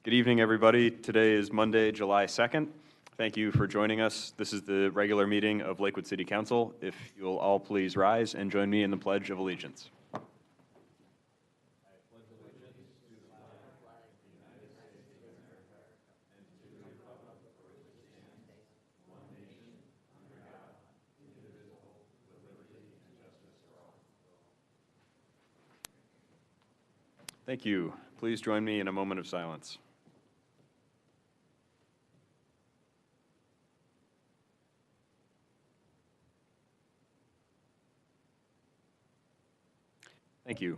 Good evening, everybody. Today is Monday, July 2nd. Thank you for joining us. This is the regular meeting of Lakewood City Council. If you'll all please rise and join me in the Pledge of Allegiance. Thank you. Please join me in a moment of silence. Thank you.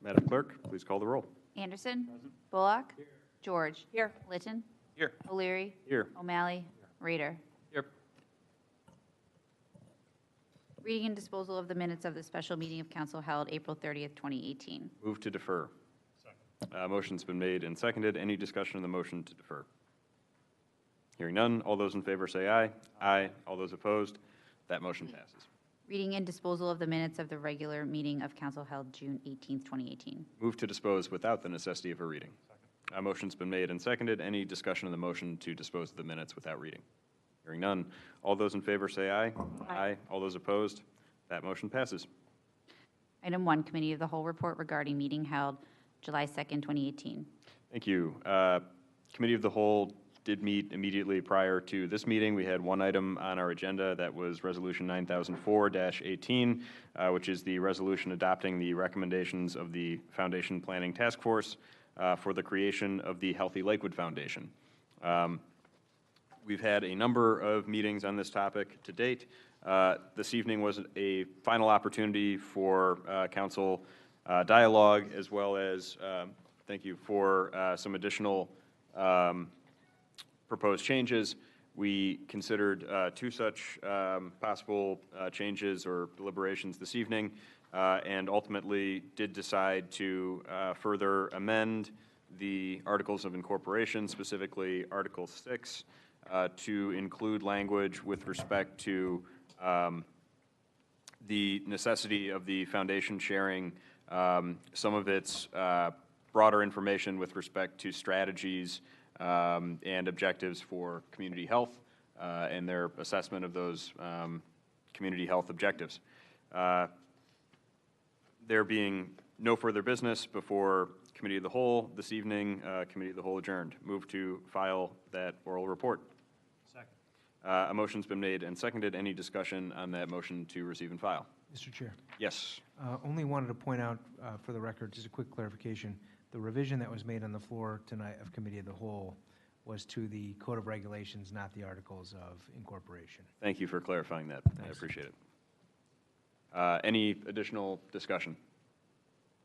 Madam Clerk, please call the roll. Anderson. Present. Bullock. Here. George. Here. Litton. Here. O'Leary. Here. O'Malley. Rader. Here. Reading and disposal of the minutes of the special meeting of council held April 30th, 2018. Move to defer. Second. Motion's been made and seconded. Any discussion on the motion to defer? Hearing none. All those in favor say aye. Aye. All those opposed? That motion passes. Reading and disposal of the minutes of the regular meeting of council held June 18th, 2018. Move to dispose without the necessity of a reading. Second. Motion's been made and seconded. Any discussion on the motion to dispose of the minutes without reading? Hearing none. All those in favor say aye. Aye. All those opposed? That motion passes. Item 1, Committee of the Whole report regarding meeting held July 2nd, 2018. Thank you. Committee of the Whole did meet immediately prior to this meeting. We had one item on our agenda that was Resolution 9004-18, which is the resolution adopting the recommendations of the Foundation Planning Task Force for the creation of the Healthy Lakewood Foundation. We've had a number of meetings on this topic to date. This evening was a final opportunity for council dialogue, as well as thank you for some additional proposed changes. We considered two such possible changes or deliberations this evening, and ultimately did decide to further amend the Articles of Incorporation, specifically Article 6, to include language with respect to the necessity of the foundation sharing some of its broader information with respect to strategies and objectives for community health and their assessment of those community health objectives. There being no further business before Committee of the Whole this evening, Committee of the Whole adjourned. Move to file that oral report. Second. A motion's been made and seconded. Any discussion on that motion to receive and file? Mr. Chair. Yes. Only wanted to point out for the record, just a quick clarification, the revision that was made on the floor tonight of Committee of the Whole was to the Code of Regulations, not the Articles of Incorporation. Thank you for clarifying that. Thanks. I appreciate it. Any additional discussion?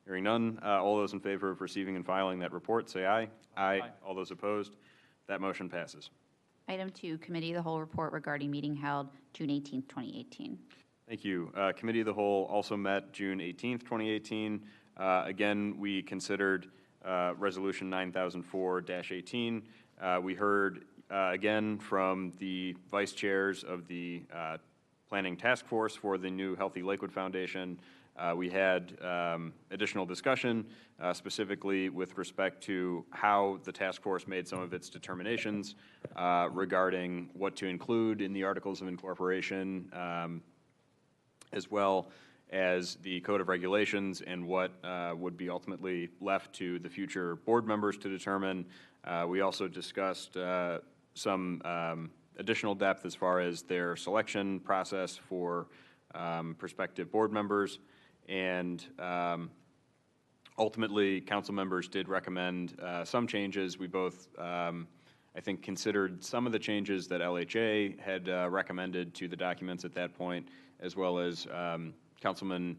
Hearing none, all those in favor of receiving and filing that report say aye. Aye. All those opposed? That motion passes. Item 2, Committee of the Whole report regarding meeting held June 18th, 2018. Thank you. Committee of the Whole also met June 18th, 2018. Again, we considered Resolution 9004-18. We heard again from the vice chairs of the Planning Task Force for the new Healthy Lakewood Foundation. We had additional discussion, specifically with respect to how the task force made some of its determinations regarding what to include in the Articles of Incorporation, as well as the Code of Regulations and what would be ultimately left to the future board members to determine. We also discussed some additional depth as far as their selection process for prospective board members, and ultimately council members did recommend some changes. We both, I think, considered some of the changes that LHA had recommended to the documents at that point, as well as Councilman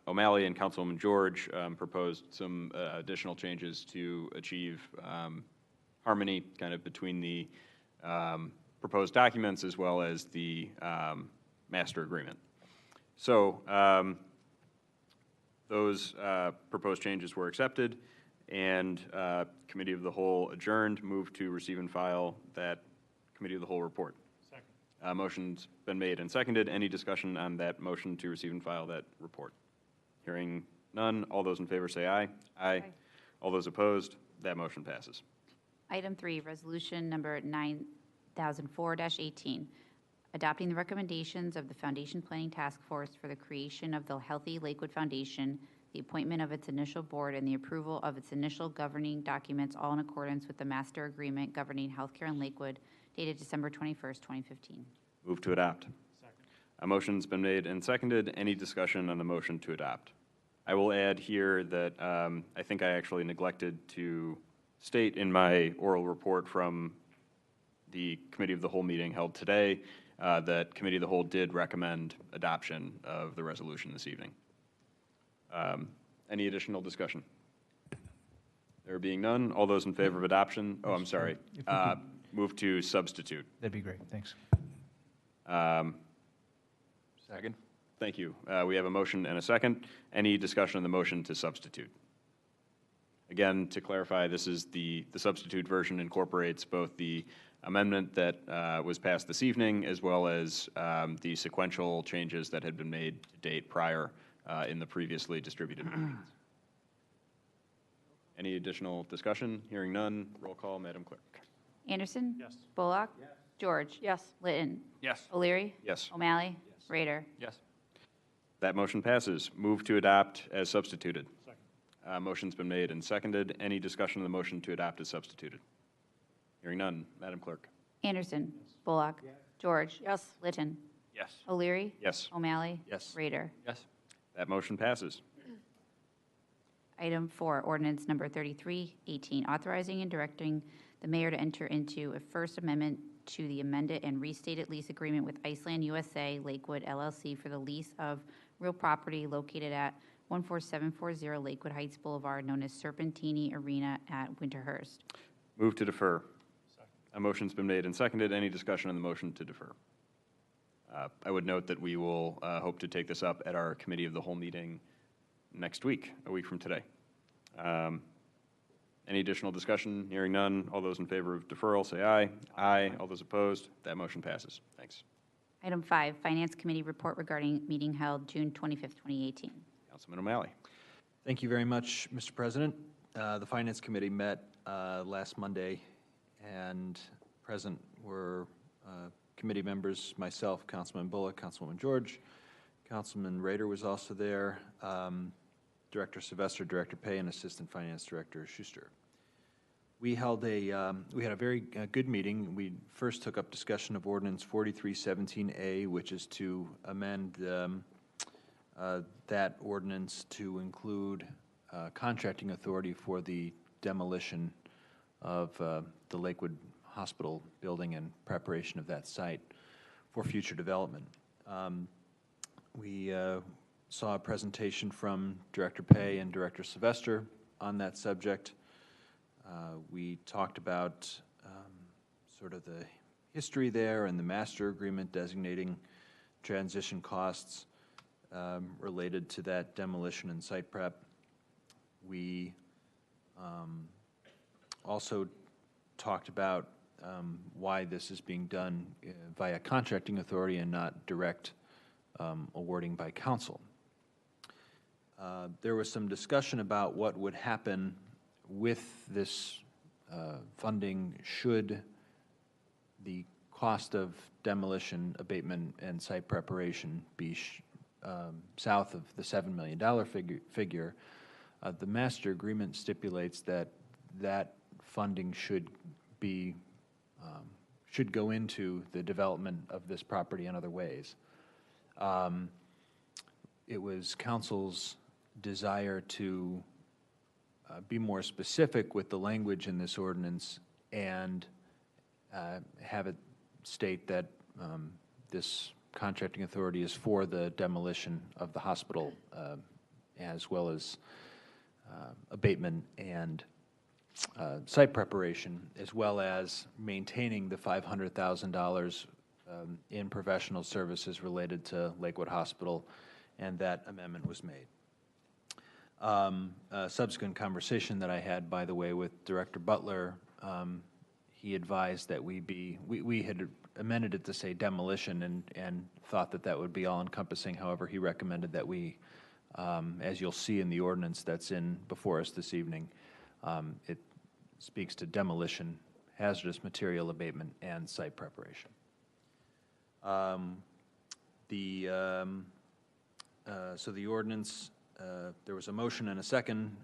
O'Malley and Councilwoman George proposed some additional changes to achieve harmony kind of between the proposed documents as well as the master agreement. So those proposed changes were accepted, and Committee of the Whole adjourned. Move to receive and file that Committee of the Whole report. Second. Motion's been made and seconded. Any discussion on that motion to receive and file that report? Hearing none. All those in favor say aye. Aye. All those opposed? That motion passes. Item 3, resolution number 9004-18, adopting the recommendations of the Foundation Planning Task Force for the creation of the Healthy Lakewood Foundation, the appointment of its initial board, and the approval of its initial governing documents, all in accordance with the master agreement governing healthcare in Lakewood, dated December 21st, 2015. Move to adopt. A motion's been made and seconded. Any discussion on the motion to adopt? I will add here that I think I actually neglected to state in my oral report from the Committee of the Whole meeting held today that Committee of the Whole did recommend adoption of the resolution this evening. Any additional discussion? There being none, all those in favor of adoption? Oh, I'm sorry. If we could- Move to substitute. That'd be great, thanks. Second. Thank you. We have a motion and a second. Any discussion on the motion to substitute? Again, to clarify, this is the substitute version incorporates both the amendment that was passed this evening as well as the sequential changes that had been made to date prior in the previously distributed motions. Any additional discussion? Hearing none, roll call, Madam Clerk. Anderson? Yes. Bullock? George? Yes. Litton? Yes. O'Leary? Yes. O'Malley? Rader? Yes. That motion passes. Move to adopt as substituted. Second. Motion's been made and seconded. Any discussion on the motion to adopt as substituted? Hearing none, Madam Clerk. Anderson? Bullock? George? Yes. Litton? Yes. O'Leary? Yes. O'Malley? Yes. Rader? Yes. That motion passes. Item 4, ordinance number 3318, authorizing and directing the mayor to enter into a First Amendment to the amended and restated lease agreement with Iceland USA Lakewood LLC for the lease of real property located at 14740 Lakewood Heights Boulevard, known as Serpentini Arena at Winterhurst. Move to defer. A motion's been made and seconded. Any discussion on the motion to defer? I would note that we will hope to take this up at our Committee of the Whole meeting next week, a week from today. Any additional discussion? Hearing none. All those in favor of deferral, say aye. Aye. All those opposed? That motion passes. Thanks. Item 5, Finance Committee report regarding meeting held June 25th, 2018. Councilman O'Malley. Thank you very much, Mr. President. The Finance Committee met last Monday, and present were committee members, myself, Councilman Bullock, Councilwoman George, Councilman Rader was also there, Director Sylvester, Director Pay, and Assistant Finance Director Schuster. We held we had a very good meeting. We first took up discussion of Ordinance 4317A, which is to amend that ordinance to include contracting authority for the demolition of the Lakewood Hospital building and preparation of that site for future development. We saw a presentation from Director Pay and Director Sylvester on that subject. We talked about sort of the history there and the master agreement designating transition costs related to that demolition and site prep. We also talked about why this is being done via contracting authority and not direct awarding by council. There was some discussion about what would happen with this funding should the cost of demolition, abatement, and site preparation be south of the $7 million figure. The master agreement stipulates that that funding should be should go into the development of this property in other ways. It was council's desire to be more specific with the language in this ordinance and have it state that this contracting authority is for the demolition of the hospital as well as abatement and site preparation, as well as maintaining the $500,000 in professional services related to Lakewood Hospital, and that amendment was made. A subsequent conversation that I had, by the way, with Director Butler, he advised that we had amended it to say demolition and thought that that would be all-encompassing. However, he recommended that we, as you'll see in the ordinance that's in before us this evening, speaks to demolition, hazardous material abatement, and site preparation. So the ordinance, there was a motion and a second.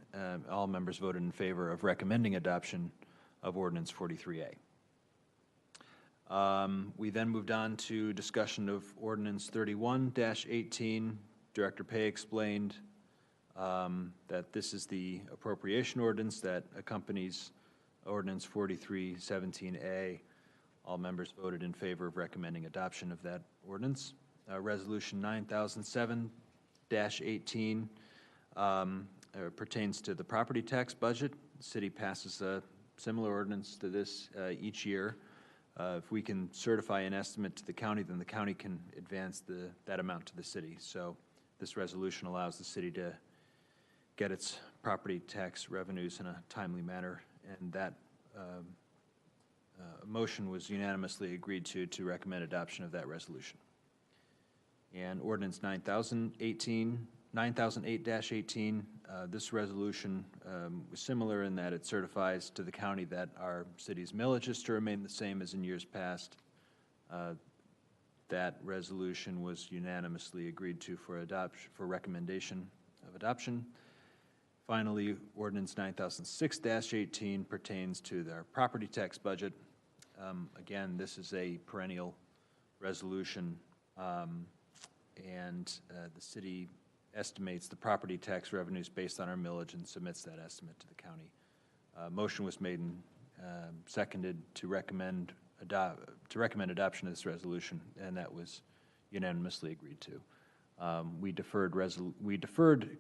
All members voted in favor of recommending adoption of ordinance 43A. We then moved on to discussion of ordinance 31-18. Director Pay explained that this is the appropriation ordinance that accompanies ordinance 4317A. All members voted in favor of recommending adoption of that ordinance. Resolution 9007-18 pertains to the property tax budget. The city passes a similar ordinance to this each year. If we can certify an estimate to the county, then the county can advance that amount to the city. So this resolution allows the city to get its property tax revenues in a timely manner, and that motion was unanimously agreed to recommend adoption of that resolution. And ordinance 9008-18, this resolution was similar in that it certifies to the county that our city's millage is to remain the same as in years past. That resolution was unanimously agreed to for recommendation of adoption. Finally, ordinance 9006-18 pertains to their property tax budget. Again, this is a perennial resolution, and the city estimates the property tax revenues based on our millage and submits that estimate to the county. Motion was made and seconded to recommend adoption of this resolution, and that was unanimously agreed to. We deferred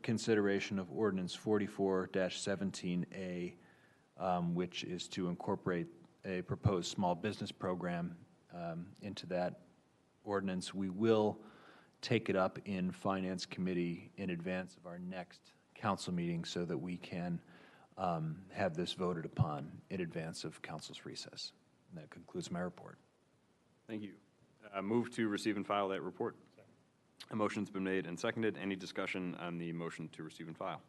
consideration of ordinance 44-17A, which is to incorporate a proposed small business program into that ordinance. We will take it up in Finance Committee in advance of our next council meeting so that we can have this voted upon in advance of council's recess. And that concludes my report. Thank you. Move to receive and file that report. A motion's been made and seconded. Any discussion on the motion to receive and file?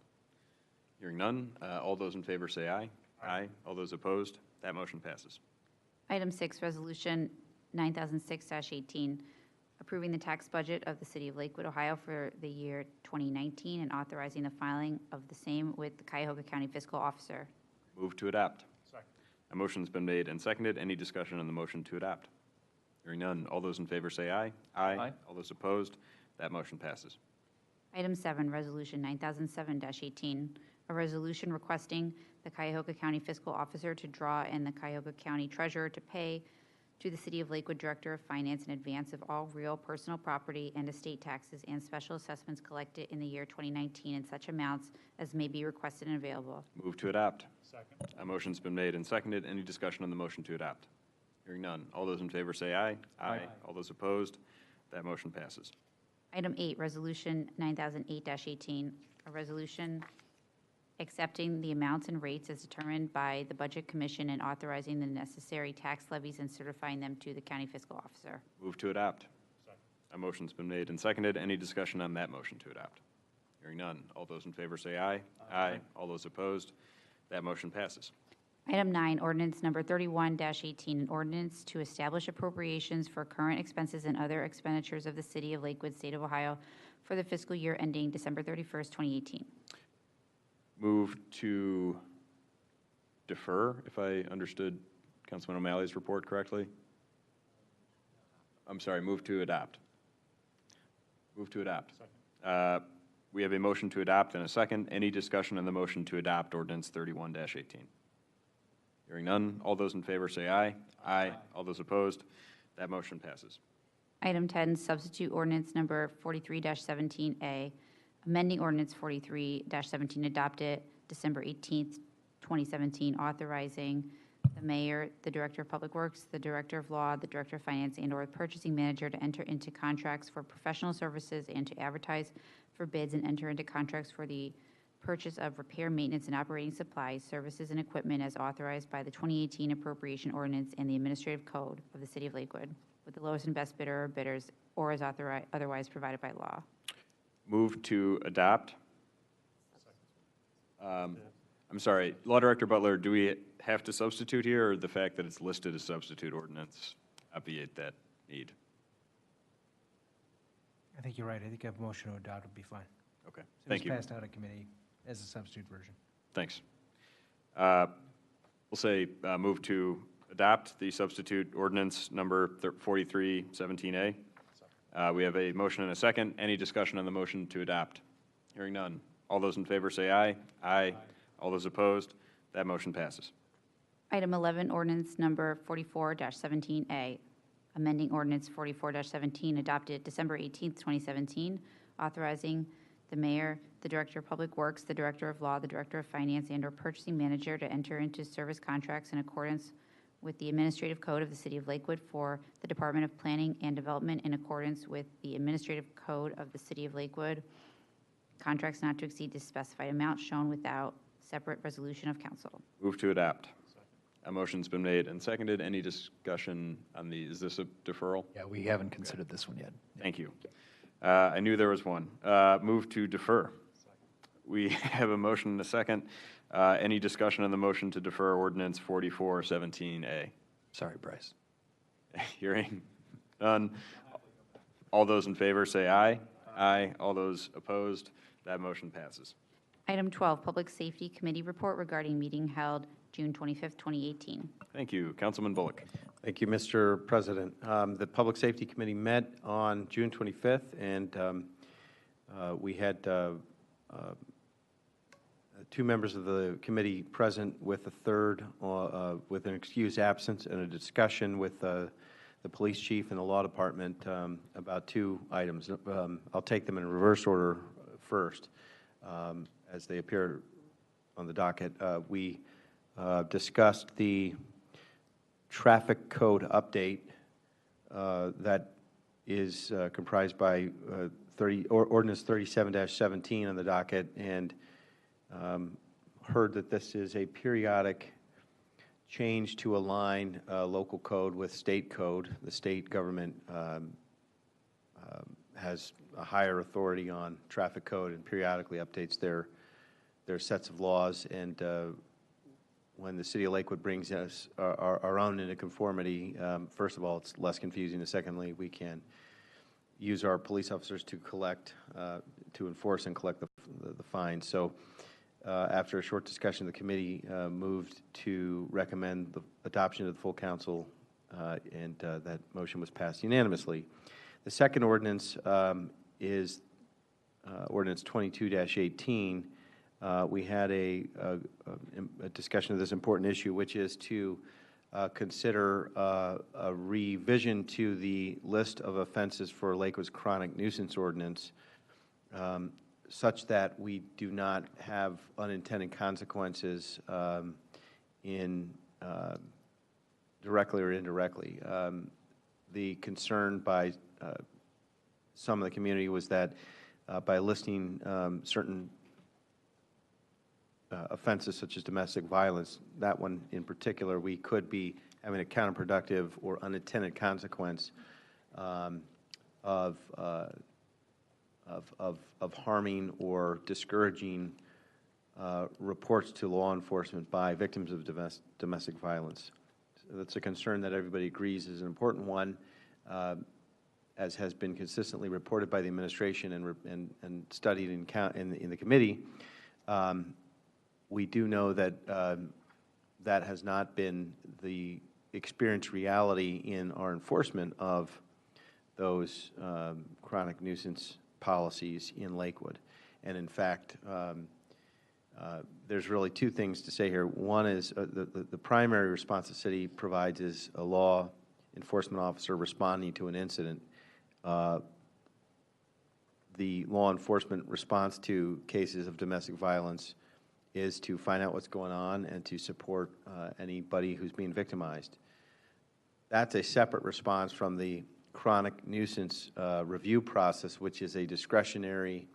Hearing none. All those in favor say aye. Aye. All those opposed? That motion passes. Item 6, Resolution 9006-18, approving the tax budget of the City of Lakewood, Ohio for the year 2019 and authorizing the filing of the same with the Cuyahoga County Fiscal Officer. Move to adopt. Second. A motion's been made and seconded. Any discussion on the motion to adopt? Hearing none. All those in favor say aye. Aye. All those opposed? That motion passes. Item 7, Resolution 9007-18, a resolution requesting the Cuyahoga County Fiscal Officer to draw and the Cuyahoga County Treasurer to pay to the City of Lakewood Director of Finance in advance of all real personal property and estate taxes and special assessments collected in the year 2019 in such amounts as may be requested and available. Move to adopt. Second. A motion's been made and seconded. Any discussion on the motion to adopt? Hearing none. All those in favor say aye. Aye. All those opposed? That motion passes. Item 8, Resolution 9008-18, a resolution accepting the amounts and rates as determined by the Budget Commission and authorizing the necessary tax levies and certifying them to the County Fiscal Officer. Move to adopt. Second. A motion's been made and seconded. Any discussion on that motion to adopt? Hearing none. All those in favor say aye. Aye. All those opposed? That motion passes. Item 9, ordinance number 31-18, an ordinance to establish appropriations for current expenses and other expenditures of the City of Lakewood, State of Ohio for the fiscal year ending December 31st, 2018. Move to defer, if I understood Councilman O'Malley's report correctly. I'm sorry, move to adopt. Move to adopt. We have a motion to adopt and a second. Any discussion on the motion to adopt ordinance 31-18? Hearing none. All those in favor say aye. Aye. All those opposed? That motion passes. Item 10, substitute ordinance number 43-17A, amending ordinance 43-17 adopted December 18th, 2017, authorizing the mayor, the director of public works, the director of law, the director of finance, and/or the purchasing manager to enter into contracts for professional services and to advertise for bids and enter into contracts for the purchase of repair, maintenance, and operating supplies, services, and equipment as authorized by the 2018 appropriation ordinance and the administrative code of the City of Lakewood, with the lowest and best bidder or bidders, or as otherwise provided by law. Move to adopt. I'm sorry, Law Director Butler, do we have to substitute here, or the fact that it's listed as substitute ordinance obviate that need? I think you're right. I think a motion to adopt would be fine. Okay, It thank you. was passed out of committee as a substitute version. Thanks. We'll say move to adopt the substitute ordinance number 4317A. We have a motion and a second. Any discussion on the motion to adopt? Hearing none. All those in favor say aye. Aye. All those opposed? That motion passes. Item 11, ordinance number 44-17A, amending ordinance 44-17 adopted December 18th, 2017, authorizing the mayor, the director of public works, the director of law, the director of finance, and/or purchasing manager to enter into service contracts in accordance with the administrative code of the city of Lakewood for the Department of Planning and Development in accordance with the administrative code of the city of Lakewood. Contracts not to exceed the specified amount shown without separate resolution of council. Move to adopt. A motion's been made and seconded. Any discussion on the, is this a deferral? Yeah, we haven't considered this one yet. Thank you. I knew there was one. Move to defer. We have a motion and a second. Any discussion on the motion to defer ordinance 4417A? Sorry, Bryce. Hearing none. All those in favor say aye. Aye. All those opposed? That motion passes. Item 12, Public Safety Committee report regarding meeting held June 25th, 2018. Thank you. Councilman Bullock. Thank you, Mr. President. The Public Safety Committee met on June 25th, and we had two members of the committee present with a third with an excused absence, and a discussion with the police chief and the law department about two items. I'll take them in reverse order first as they appear on the docket. We discussed the traffic code update that is comprised by Ordinance 37-17 on the docket, and heard that this is a periodic change to align local code with state code. The state government has a higher authority on traffic code and periodically updates their sets of laws, and when the city of Lakewood brings us our own into conformity, first of all, it's less confusing, and secondly, we can use our police officers to collect, to enforce and collect the fines. So after a short discussion, the committee moved to recommend the adoption of the full council, and that motion was passed unanimously. The second ordinance is Ordinance 22-18. We had a discussion of this important issue, which is to consider a revision to the list of offenses for Lakewood's chronic nuisance ordinance, such that we do not have unintended consequences in directly or indirectly. The concern by some of the community was that by listing certain offenses such as domestic violence, that one in particular, we could be having a counterproductive or unintended consequence of harming or discouraging reports to law enforcement by victims of domestic violence. So that's a concern that everybody agrees is an important one, as has been consistently reported by the administration and studied in the committee. We do know that that has not been the experienced reality in our enforcement of those chronic nuisance policies in Lakewood. And in fact, there's really two things to say here. One is the primary response the city provides is a law enforcement officer responding to an incident. The law enforcement response to cases of domestic violence is to find out what's going on and to support anybody who's being victimized. That's a separate response from the chronic nuisance review process, which is a discretionary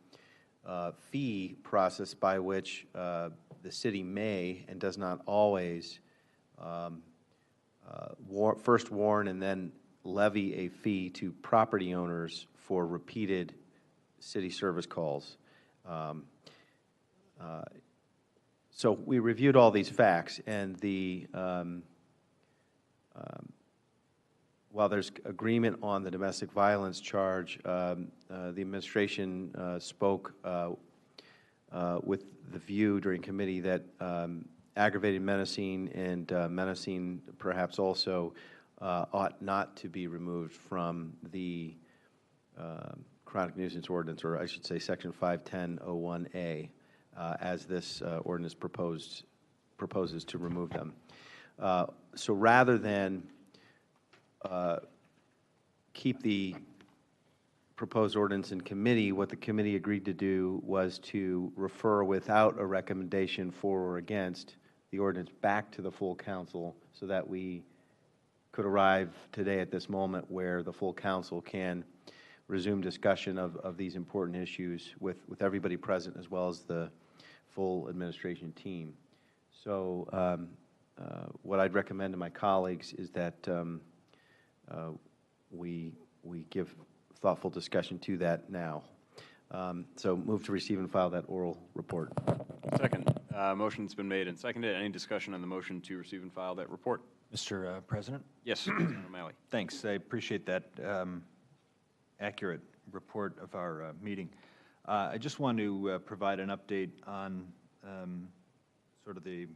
fee process by which the city may and does not always first warn and then levy a fee to property owners for repeated city service calls. So we reviewed all these facts, and while there's agreement on the domestic violence charge, the administration spoke with the view during committee that aggravated menacing and menacing perhaps also ought not to be removed from the chronic nuisance ordinance, or I should say Section 510-01A, as this ordinance proposes to remove them. So rather than keep the proposed ordinance in committee, what the committee agreed to do was to refer without a recommendation for or against the ordinance back to the full council so that we could arrive today at this moment where the full council can resume discussion of these important issues with everybody present as well as the full administration team. So what I'd recommend to my colleagues is that we give thoughtful discussion to that now. So move to receive and file that oral report. Second. Motion's been made and seconded. Any discussion on the motion to receive and file that report? Mr. President? Yes, Councilman O'Malley. Thanks. I appreciate that accurate report of our meeting. I just want to provide an update on sort of the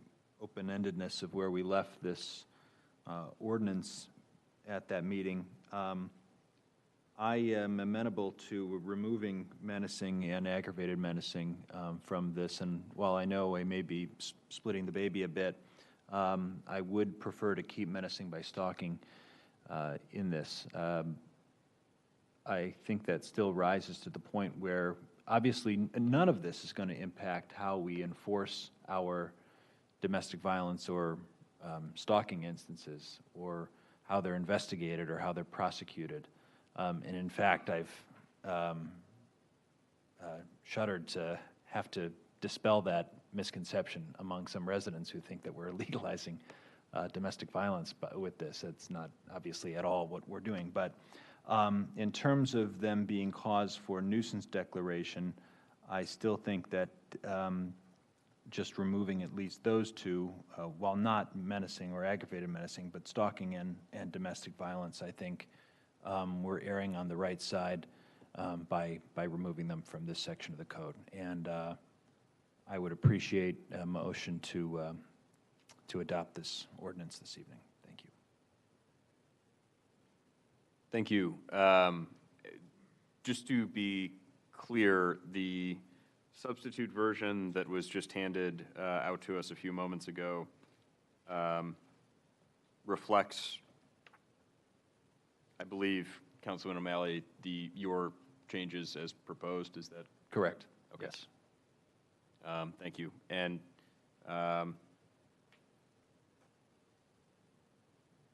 open-endedness of where we left this ordinance at that meeting. I am amenable to removing menacing and aggravated menacing from this, and while I know I may be splitting the baby a bit, I would prefer to keep menacing by stalking in this. I think that still rises to the point where obviously none of this is going to impact how we enforce our domestic violence or stalking instances, or how they're investigated or how they're prosecuted. And in fact, I've shuddered to have to dispel that misconception among some residents who think that we're legalizing domestic violence with this. It's not obviously at all what we're doing. But in terms of them being cause for nuisance declaration, I still think that just removing at least those two, while not menacing or aggravated menacing, but stalking and domestic violence, I think we're erring on the right side by removing them from this section of the code. And I would appreciate a motion to adopt this ordinance this evening. Thank you. Thank you. Just to be clear, the substitute version that was just handed out to us a few moments ago reflects, I believe, Councilman O'Malley, your changes as proposed. Is that correct? Okay. Yes. Thank you. And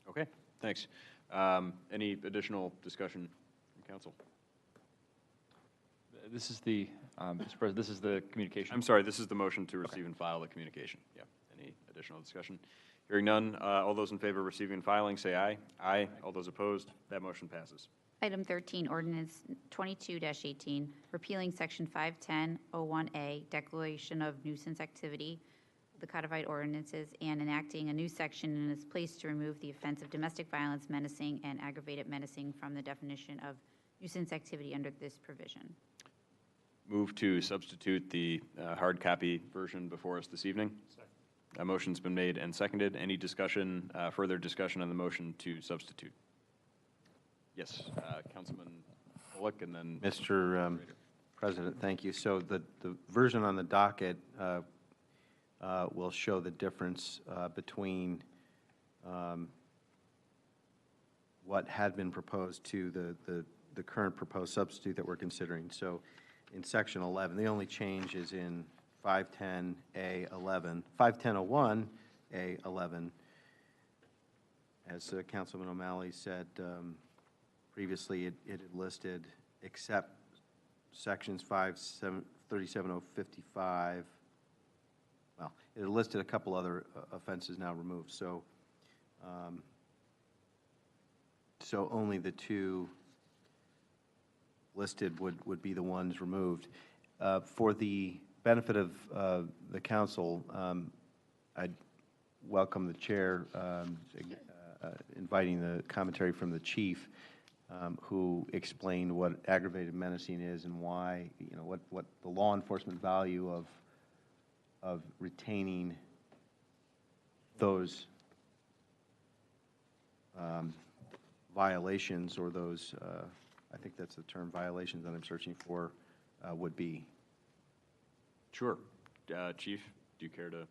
okay, thanks. Any additional discussion from council? This is the, Mr. President, this is the communication. I'm sorry, this is the motion to receive and file the communication. Yeah. Any additional discussion? Hearing none, all those in favor of receiving and filing, say aye. Aye. All those opposed, that motion passes. Item 13, ordinance 22-18, repealing section 510-01A, declaration of nuisance activity, the codified ordinances, and enacting a new section in its place to remove the offense of domestic violence, menacing, and aggravated menacing from the definition of nuisance activity under this provision. Move to substitute the hard copy version before us this evening. A motion's been made and seconded. Any discussion, further discussion on the motion to substitute? Yes, Councilman Bullock, and then Mr. President, thank you. So the version on the docket will show the difference between what had been proposed to the current proposed substitute that we're considering. So in section 11, the only change is in 510A11, 510-01A11. As Councilman O'Malley said previously, it had listed except sections 37055. Well, it had listed a couple other offenses now removed. So, so only the two listed would be the ones removed. For the benefit of the council, I'd welcome the chair inviting the commentary from the chief, who explained what aggravated menacing is and why, you know, what the law enforcement value of retaining those violations, or those, I think that's the term, violations that I'm searching for, would be. Sure. Chief, do you care to?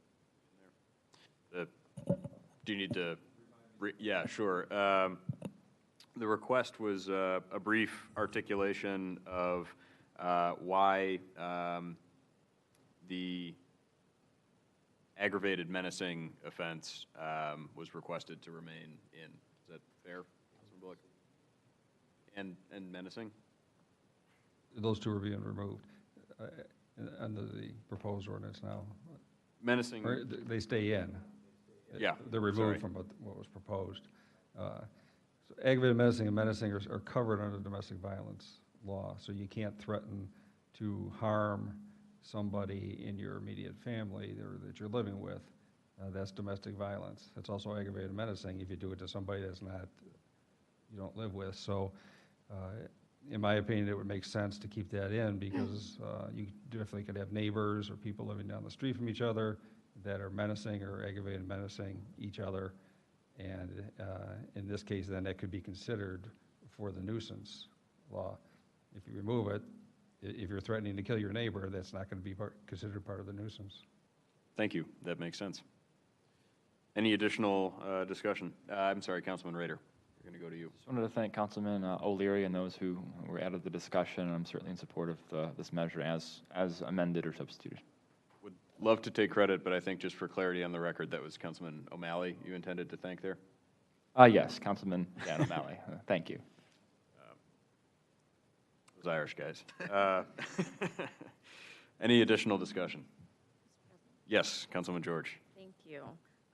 Do you need to? Yeah, sure. The request was a brief articulation of why the aggravated menacing offense was requested to remain in. Is that fair, Councilman Bullock? And menacing? Those two are being removed under the proposed ordinance now. Menacing. Or they stay in. Yeah, They're sorry. removed from what was proposed. So aggravated menacing and menacing are covered under domestic violence law, so you can't threaten to harm somebody in your immediate family or that you're living with. That's domestic violence. It's also aggravated menacing if you do it to somebody that's not, you don't live with. So in my opinion, it would make sense to keep that in, because you definitely could have neighbors or people living down the street from each other that are menacing or aggravated menacing each other. And in this case, then that could be considered for the nuisance law. If you remove it, if you're threatening to kill your neighbor, that's not going to be considered part of the nuisance. Thank you. That makes sense. Any additional discussion? I'm sorry, Councilman Rader. We're going to go to you. Just wanted to thank Councilman O'Leary and those who were added to the discussion. I'm certainly in support of this measure as amended or substituted. Would love to take credit, but I think just for clarity on the record, that was Councilman O'Malley you intended to thank there? Yes, Councilman Dan O'Malley. Thank you. Those Irish guys. Any additional discussion? Yes, Councilman George. Thank you.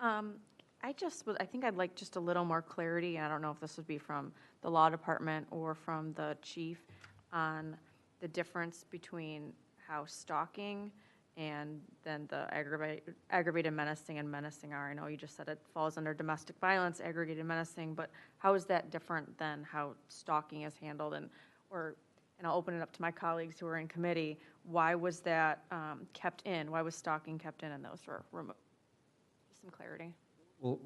I think I'd like just a little more clarity, and I don't know if this would be from the law department or from the chief, on the difference between how stalking and then the aggravated menacing and menacing are. I know you just said it falls under domestic violence, aggravated menacing, but how is that different than how stalking is handled? And I'll open it up to my colleagues who are in committee. Why was that kept in? Why was stalking kept in and those were removed? Just some clarity. Well,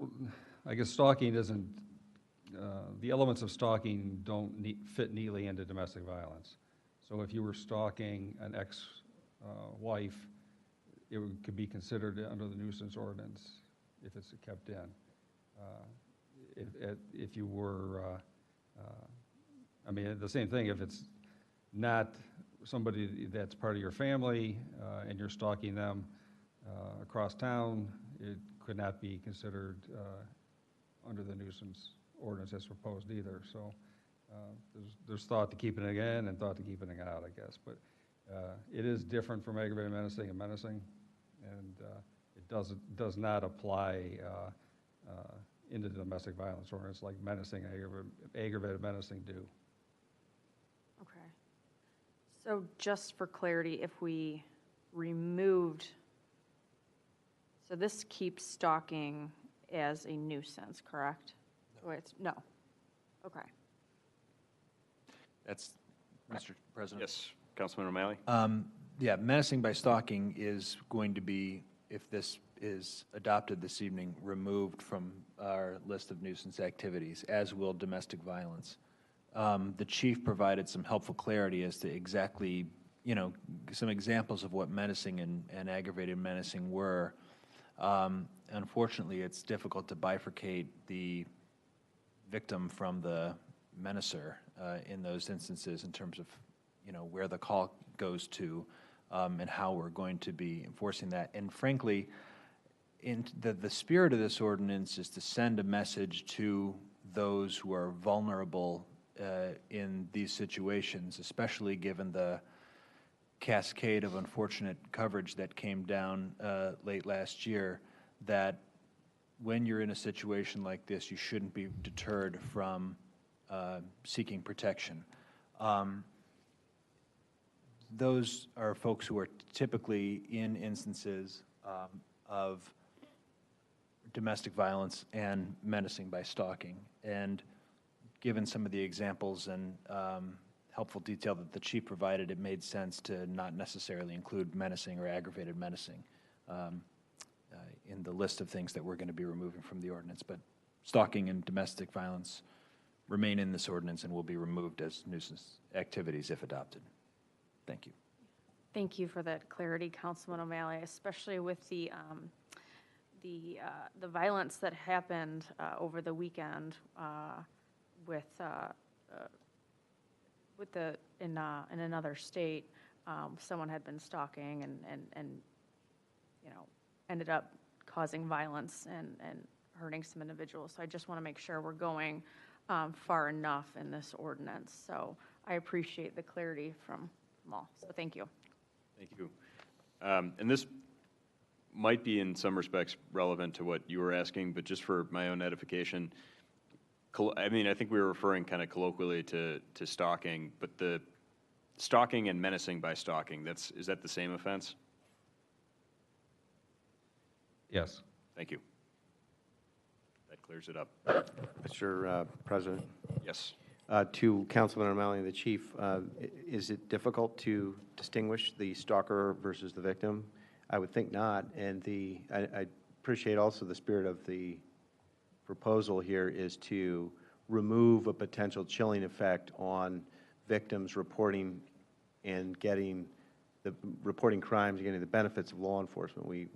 I guess stalking doesn't, the elements of stalking don't fit neatly into domestic violence. So if you were stalking an ex-wife, it could be considered under the nuisance ordinance if it's kept in. If you were, I mean, the same thing, if it's not somebody that's part of your family and you're stalking them across town, it could not be considered under the nuisance ordinance as proposed either. So there's thought to keeping it in and thought to keeping it out, I guess. But it is different from aggravated menacing and menacing, and it does not apply into the domestic violence ordinance like menacing and aggravated menacing do. Okay. So just for clarity, if we removed, so this keeps stalking as a nuisance, correct? No. Okay. That's, Mr. President? yes, Councilman O'Malley? Yeah, menacing by stalking is going to be, if this is adopted this evening, removed from our list of nuisance activities, as will domestic violence. The chief provided some helpful clarity as to exactly, you know, some examples of what menacing and aggravated menacing were. Unfortunately, it's difficult to bifurcate the victim from the menacer in those instances in terms of, you know, where the call goes to and how we're going to be enforcing that. And frankly, in the spirit of this ordinance is to send a message to those who are vulnerable in these situations, especially given the cascade of unfortunate coverage that came down late last year, that when you're in a situation like this, you shouldn't be deterred from seeking protection. those are folks who are typically in instances of domestic violence and menacing by stalking. And given some of the examples and helpful detail that the chief provided, it made sense to not necessarily include menacing or aggravated menacing in the list of things that we're going to be removing from the ordinance. But stalking and domestic violence remain in this ordinance and will be removed as nuisance activities if adopted. Thank you. Thank you for that clarity, Councilman O'Malley, especially with the violence that happened over the weekend with in another state. Someone had been stalking and you know, ended up causing violence and hurting some individuals. So I just want to make sure we're going far enough in this ordinance. So I appreciate the clarity from all. So thank you. Thank you. And this might be in some respects relevant to what you were asking, but just for my own edification, I mean, I think we were referring kind of colloquially to stalking, but the stalking and menacing by stalking, is that the same offense? Yes. Thank you. That clears it up. Mr. President, Yes. to Councilman O'Malley and the chief, is it difficult to distinguish the stalker versus the victim? I would think not, and I appreciate also the spirit of the proposal here is to remove a potential chilling effect on victims reporting and reporting crimes and getting the benefits of law enforcement. We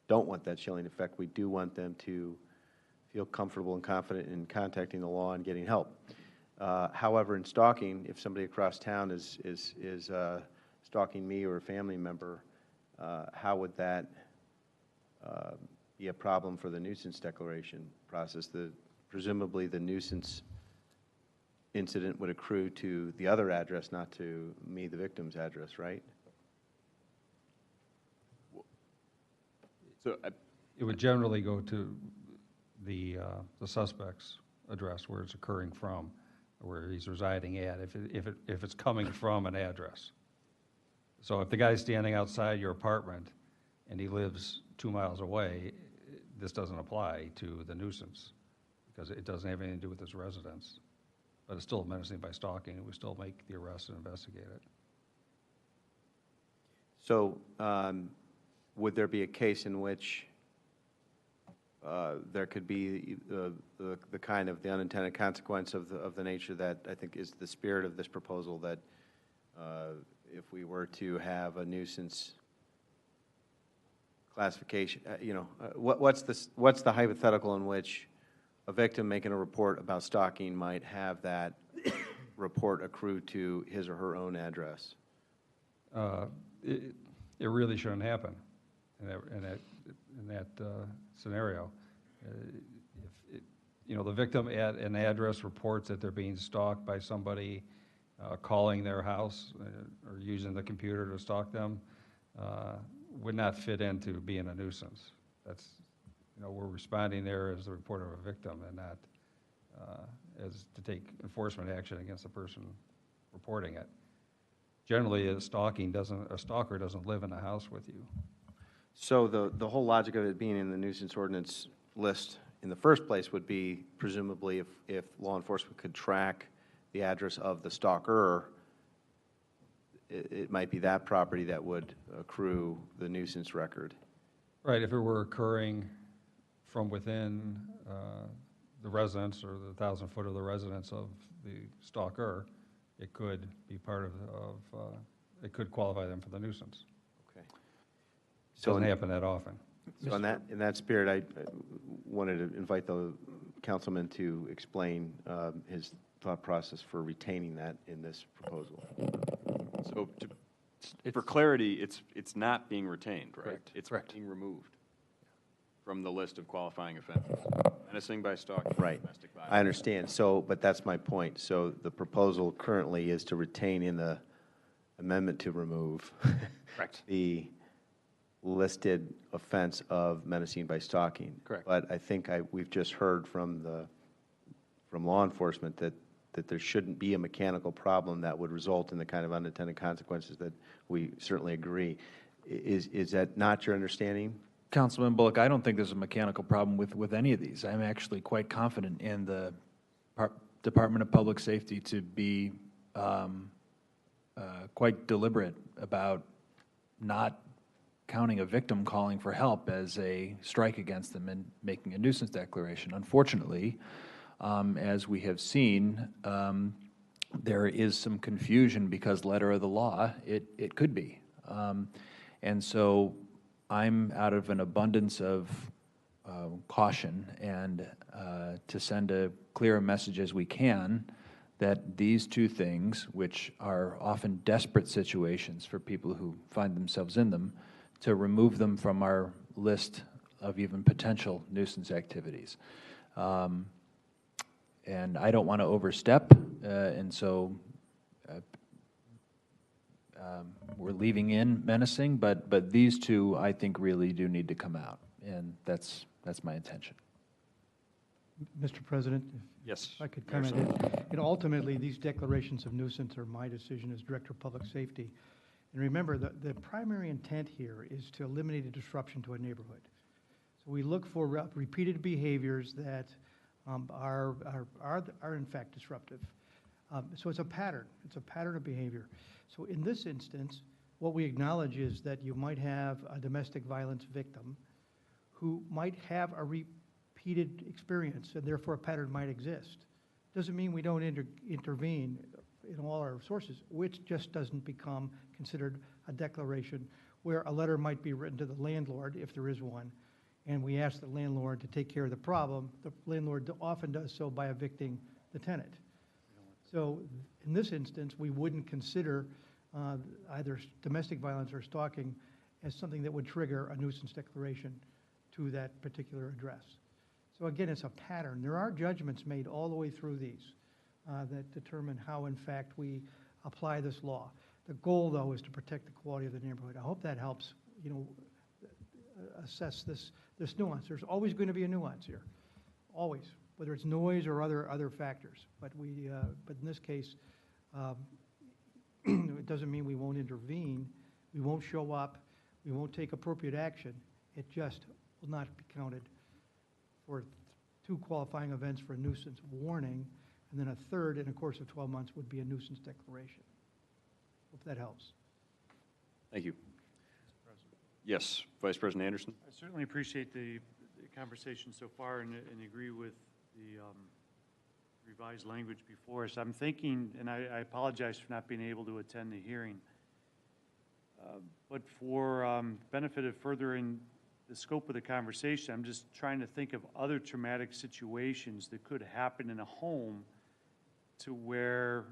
don't want that chilling effect. We do want them to feel comfortable and confident in contacting the law and getting help. However, in stalking, if somebody across town is stalking me or a family member, how would that be a problem for the nuisance declaration process? Presumably the nuisance incident would accrue to the other address, not to me, the victim's address, right? So It would generally go to the suspect's address where it's occurring from, where he's residing at, if it's coming from an address. So if the guy's standing outside your apartment and he lives 2 miles away, this doesn't apply to the nuisance because it doesn't have anything to do with his residence. But it's still menacing by stalking, and we still make the arrest and investigate it. So would there be a case in which there could be the kind of the unintended consequence of the nature that I think is the spirit of this proposal, that if we were to have a nuisance classification, what's the hypothetical in which a victim making a report about stalking might have that report accrue to his or her own address? It really shouldn't happen in that scenario. If the victim at an address reports that they're being stalked by somebody calling their house or using the computer to stalk them, would not fit into being a nuisance. That's, we're responding there as the report of a victim and not as to take enforcement action against the person reporting it. Generally, a stalker doesn't live in the house with you. So the whole logic of it being in the nuisance ordinance list in the first place would be presumably if law enforcement could track the address of the stalker, it might be that property that would accrue the nuisance record. Right, if it were occurring from within the residence or the 1,000 foot of the residence of the stalker, it could be part of it could qualify them for the nuisance. Okay. It doesn't happen that often. So in that spirit, I wanted to invite the councilman to explain his thought process for retaining that in this proposal. So for clarity, it's not being retained, right? Correct. It's Correct. being removed from the list of qualifying offenses. Menacing by stalking, Right. domestic violence. I understand. So, but that's my point. So the proposal currently is to retain in the amendment to remove Correct. the listed offense of menacing by stalking. Correct. But I think we've just heard from law enforcement that that there shouldn't be a mechanical problem that would result in the kind of unintended consequences that we certainly agree. Is that not your understanding? Councilman Bullock, I don't think there's a mechanical problem with any of these. I'm actually quite confident in the Department of Public Safety to be quite deliberate about not counting a victim calling for help as a strike against them and making a nuisance declaration. Unfortunately, as we have seen, there is some confusion because letter of the law, it could be. And so I'm out of an abundance of caution and to send a clear message as we can that these two things, which are often desperate situations for people who find themselves in them, to remove them from our list of even potential nuisance activities. And I don't want to overstep, and so we're leaving in menacing, but these two, I think, really do need to come out, and that's my intention. Mr. President, Yes. if I could Mayor comment, Summers. and ultimately, these declarations of nuisance are my decision as Director of Public Safety. And remember, the primary intent here is to eliminate a disruption to a neighborhood. So we look for repeated behaviors that are in fact disruptive. So it's a pattern. It's a pattern of behavior. So in this instance, what we acknowledge is that you might have a domestic violence victim who might have a repeated experience, and therefore a pattern might exist. Doesn't mean we don't intervene in all our sources, which just doesn't become considered a declaration where a letter might be written to the landlord, if there is one, and we ask the landlord to take care of the problem. The landlord often does so by evicting the tenant. So in this instance, we wouldn't consider either domestic violence or stalking as something that would trigger a nuisance declaration to that particular address. So again, it's a pattern. There are judgments made all the way through these that determine how, in fact, we apply this law. The goal, though, is to protect the quality of the neighborhood. I hope that helps, assess this nuance. There's always going to be a nuance here, always, whether it's noise or other factors. But in this case, it doesn't mean we won't intervene, we won't show up, we won't take appropriate action. It just will not be counted for two qualifying events for a nuisance warning, and then a third in a course of 12 months would be a nuisance declaration. Hope that helps. Thank you. Yes, Vice President Anderson. I certainly appreciate the conversation so far and agree with the revised language before us. I'm thinking, and I apologize for not being able to attend the hearing, but for benefit of furthering the scope of the conversation, I'm just trying to think of other traumatic situations that could happen in a home to where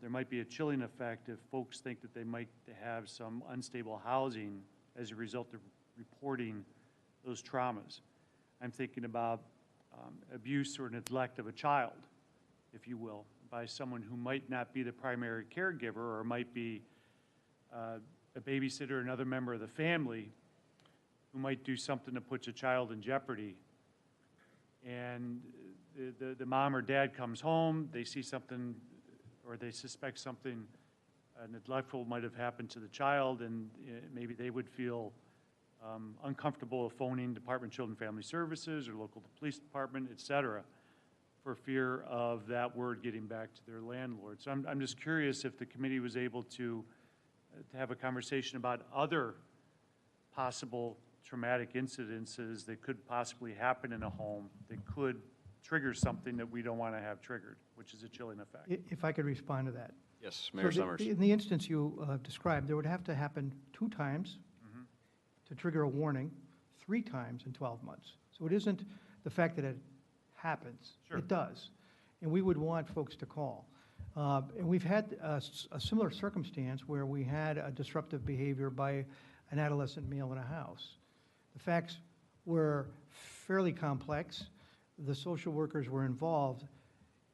there might be a chilling effect if folks think that they might have some unstable housing as a result of reporting those traumas. I'm thinking about abuse or neglect of a child, if you will, by someone who might not be the primary caregiver or might be a babysitter or another member of the family who might do something that puts a child in jeopardy. And the mom or dad comes home, they see something or they suspect something neglectful might have happened to the child, and maybe they would feel uncomfortable phoning Department of Children and Family Services or local police department, et cetera, for fear of that word getting back to their landlord. So I'm just curious if the committee was able to have a conversation about other possible traumatic incidences that could possibly happen in a home that could trigger something that we don't want to have triggered, which is a chilling effect. If I could respond to that. Yes, Mayor Summers. In the instance you described, there would have to happen 2 times to trigger a warning, 3 times in 12 months. So it isn't the fact that it happens. Sure. It does. And we would want folks to call. And we've had a similar circumstance where we had a disruptive behavior by an adolescent male in a house. The facts were fairly complex. The social workers were involved,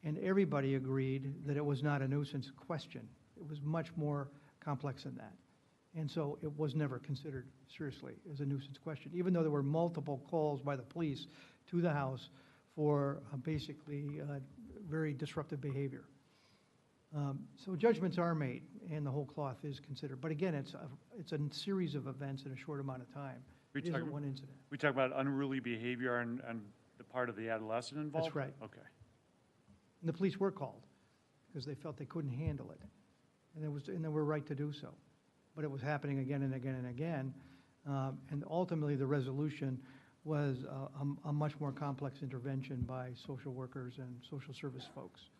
and everybody agreed that it was not a nuisance question. It was much more complex than that. And so it was never considered seriously as a nuisance question, even though there were multiple calls by the police to the house for basically very disruptive behavior. So judgments are made, and the whole cloth is considered. But again, it's a series of events in a short amount of time. We It isn't talk- one incident. We talk about unruly behavior on the part of the adolescent involved? That's right. Okay. And the police were called because they felt they couldn't handle it. And they were right to do so. But it was happening again and again and again. And ultimately, the resolution was a much more complex intervention by social workers and social service folks.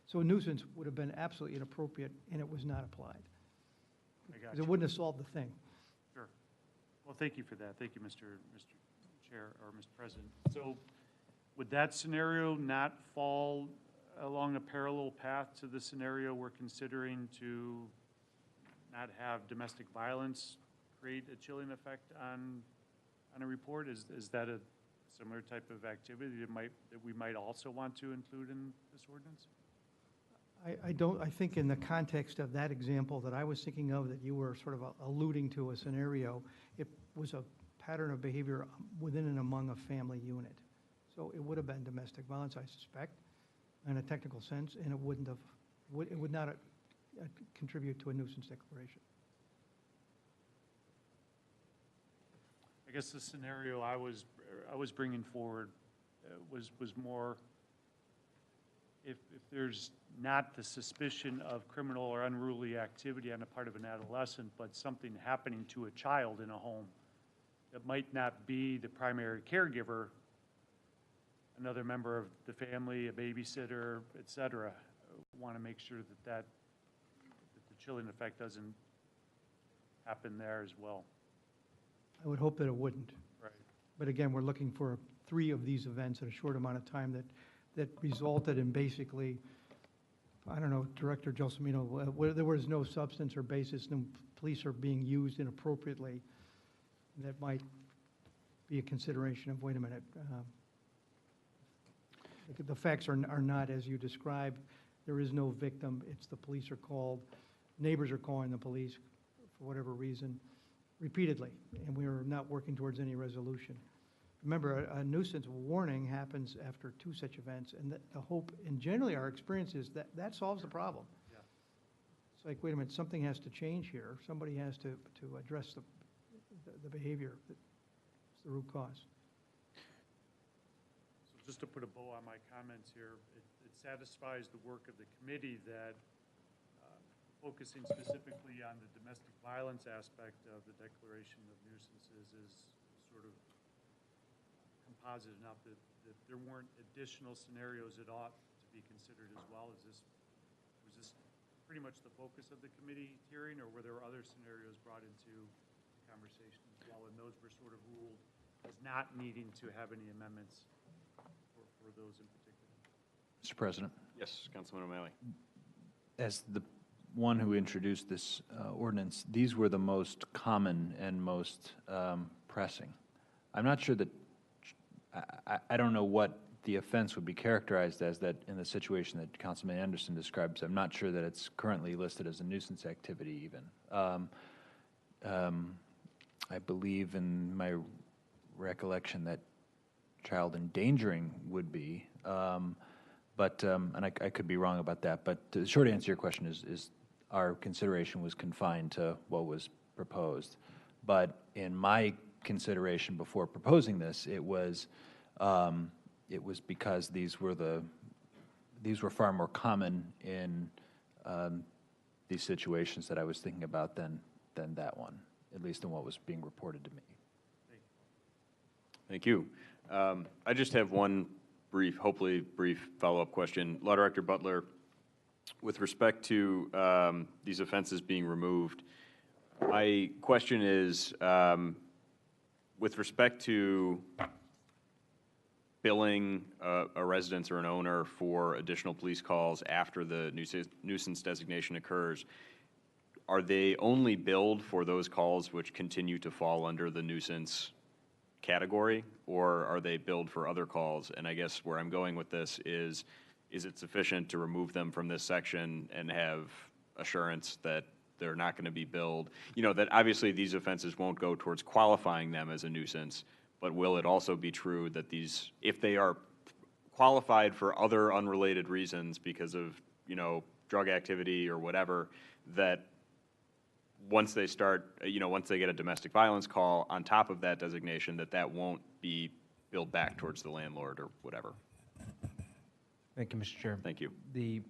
So a nuisance would have been absolutely inappropriate, and it was not applied. I got Because you. it wouldn't have solved the thing. Sure. Well, thank you for that. Thank you, Mr. Chair, or Mr. President. So would that scenario not fall along a parallel path to the scenario we're considering to not have domestic violence create a chilling effect on a report? Is that a similar type of activity that we might also want to include in this ordinance? I think in the context of that example that I was thinking of, that you were sort of alluding to a scenario, it was a pattern of behavior within and among a family unit. So it would have been domestic violence, I suspect, in a technical sense, and it would not contribute to a nuisance declaration. I guess the scenario I was bringing forward was more, if there's not the suspicion of criminal or unruly activity on the part of an adolescent, but something happening to a child in a home that might not be the primary caregiver, another member of the family, a babysitter, et cetera, want to make sure that the chilling effect doesn't happen there as well. I would hope that it wouldn't. Right. But again, we're looking for 3 of these events in a short amount of time that resulted in basically, I don't know, Director Gelsomino, where there was no substance or basis, no police are being used inappropriately. That might be a consideration of, wait a minute, the facts are not as you described. There is no victim. It's the police are called. Neighbors are calling the police for whatever reason repeatedly, and we are not working towards any resolution. Remember, a nuisance warning happens after 2 such events, and the hope, and generally our experience is that solves the problem. Yeah. It's like, wait a minute, something has to change here. Somebody has to address the behavior that's the root cause. So just to put a bow on my comments here, it satisfies the work of the committee that focusing specifically on the domestic violence aspect of the declaration of nuisances is sort of composite enough that there weren't additional scenarios that ought to be considered as well. Was this pretty much the focus of the committee hearing, or were there other scenarios brought into the conversation as well, and those were sort of ruled as not needing to have any amendments for those in particular? Mr. President, Yes, Councilman O'Malley. as the one who introduced this ordinance, these were the most common and most pressing. I'm not sure that, I don't know what the offense would be characterized as that in the situation that Councilman Anderson describes. I'm not sure that it's currently listed as a nuisance activity even. I believe in my recollection that child endangering would be, and I could be wrong about that, but the short answer to your question is our consideration was confined to what was proposed. But in my consideration before proposing this, it was because these were far more common in these situations that I was thinking about than that one, at least in what was being reported to me. Thank you. I just have one hopefully brief follow-up question. Law Director Butler, with respect to these offenses being removed, my question is, with respect to billing a residence or an owner for additional police calls after the nuisance designation occurs, are they only billed for those calls which continue to fall under the nuisance category, or are they billed for other calls? And I guess where I'm going with this is it sufficient to remove them from this section and have assurance that they're not going to be billed? You know, that obviously these offenses won't go towards qualifying them as a nuisance, but will it also be true that these, if they are qualified for other unrelated reasons because of, you know, drug activity or whatever, that once they start, once they get a domestic violence call on top of that designation, that won't be billed back towards the landlord or whatever. Thank you, Mr. Chair. Thank you. The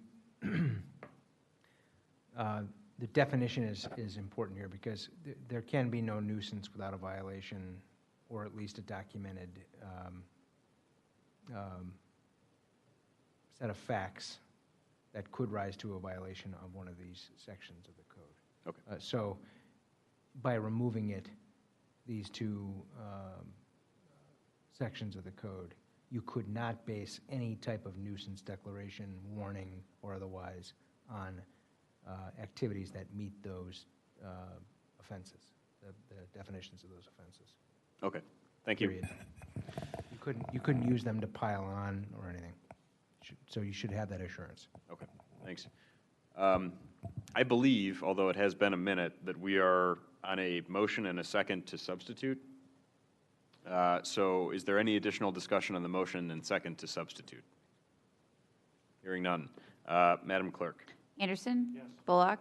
the definition is important here because there can be no nuisance without a violation or at least a documented set of facts that could rise to a violation of one of these sections of the code. Okay. So by removing it, these two sections of the code, you could not base any type of nuisance declaration, warning, or otherwise on activities that meet those offenses, the definitions of those offenses. Okay, thank you. Period. You couldn't use them to pile on or anything. So you should have that assurance. Okay, thanks. I believe, although it has been a minute, that we are on a motion and a second to substitute. So is there any additional discussion on the motion and second to substitute? Hearing none. Madam Clerk? Anderson? Yes. Bullock?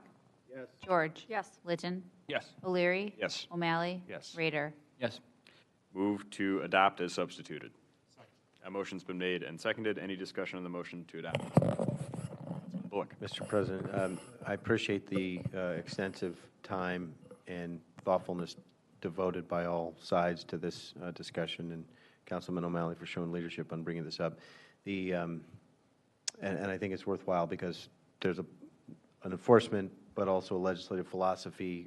Yes. George? Yes. Litton? Yes. O'Leary? Yes. O'Malley? Yes. Rader? Yes. Move to adopt as substituted. A motion's been made and seconded. Any discussion on the motion to adopt? Councilman Bullock? Mr. President, I appreciate the extensive time and thoughtfulness devoted by all sides to this discussion, and Councilman O'Malley for showing leadership on bringing this up. And I think it's worthwhile because there's an enforcement but also a legislative philosophy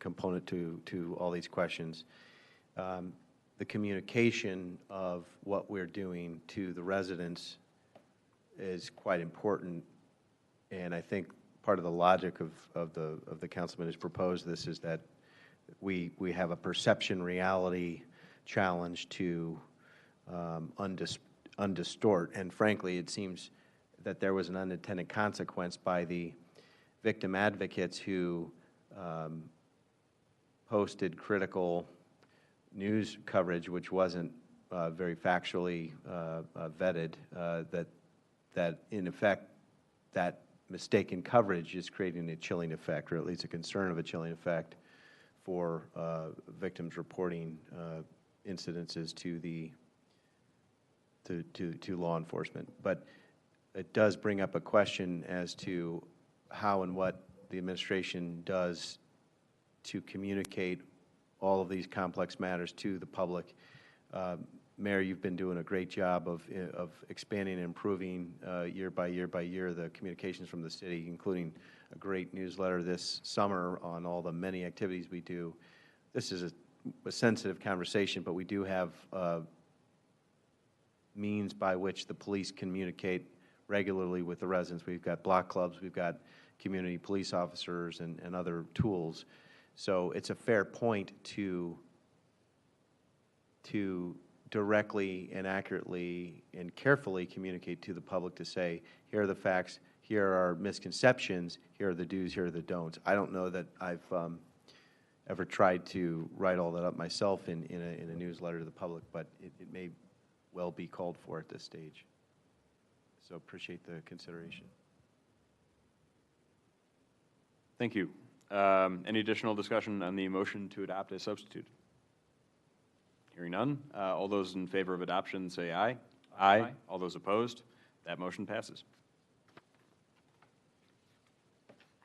component to all these questions. The communication of what we're doing to the residents is quite important, and I think part of the logic of the councilman who's proposed this is that we have a perception reality challenge to undistort, and frankly, it seems that there was an unintended consequence by the victim advocates who posted critical news coverage which wasn't very factually vetted, that in effect that mistaken coverage is creating a chilling effect, or at least a concern of a chilling effect for victims reporting incidences to law enforcement. But it does bring up a question as to how and what the administration does to communicate all of these complex matters to the public. Mayor, you've been doing a great job of expanding and improving year by year by year the communications from the city, including a great newsletter this summer on all the many activities we do. This is a sensitive conversation, but we do have means by which the police communicate regularly with the residents. We've got block clubs, we've got community police officers and other tools. So it's a fair point to directly and accurately and carefully communicate to the public to say, here are the facts, here are misconceptions, here are the do's, here are the don'ts. I don't know that I've ever tried to write all that up myself in a newsletter to the public, but it may well be called for at this stage. So appreciate the consideration. Thank you. Any additional discussion on the motion to adopt as substitute? Hearing none. All those in favor of adoption say aye. Aye. All those opposed? That motion passes.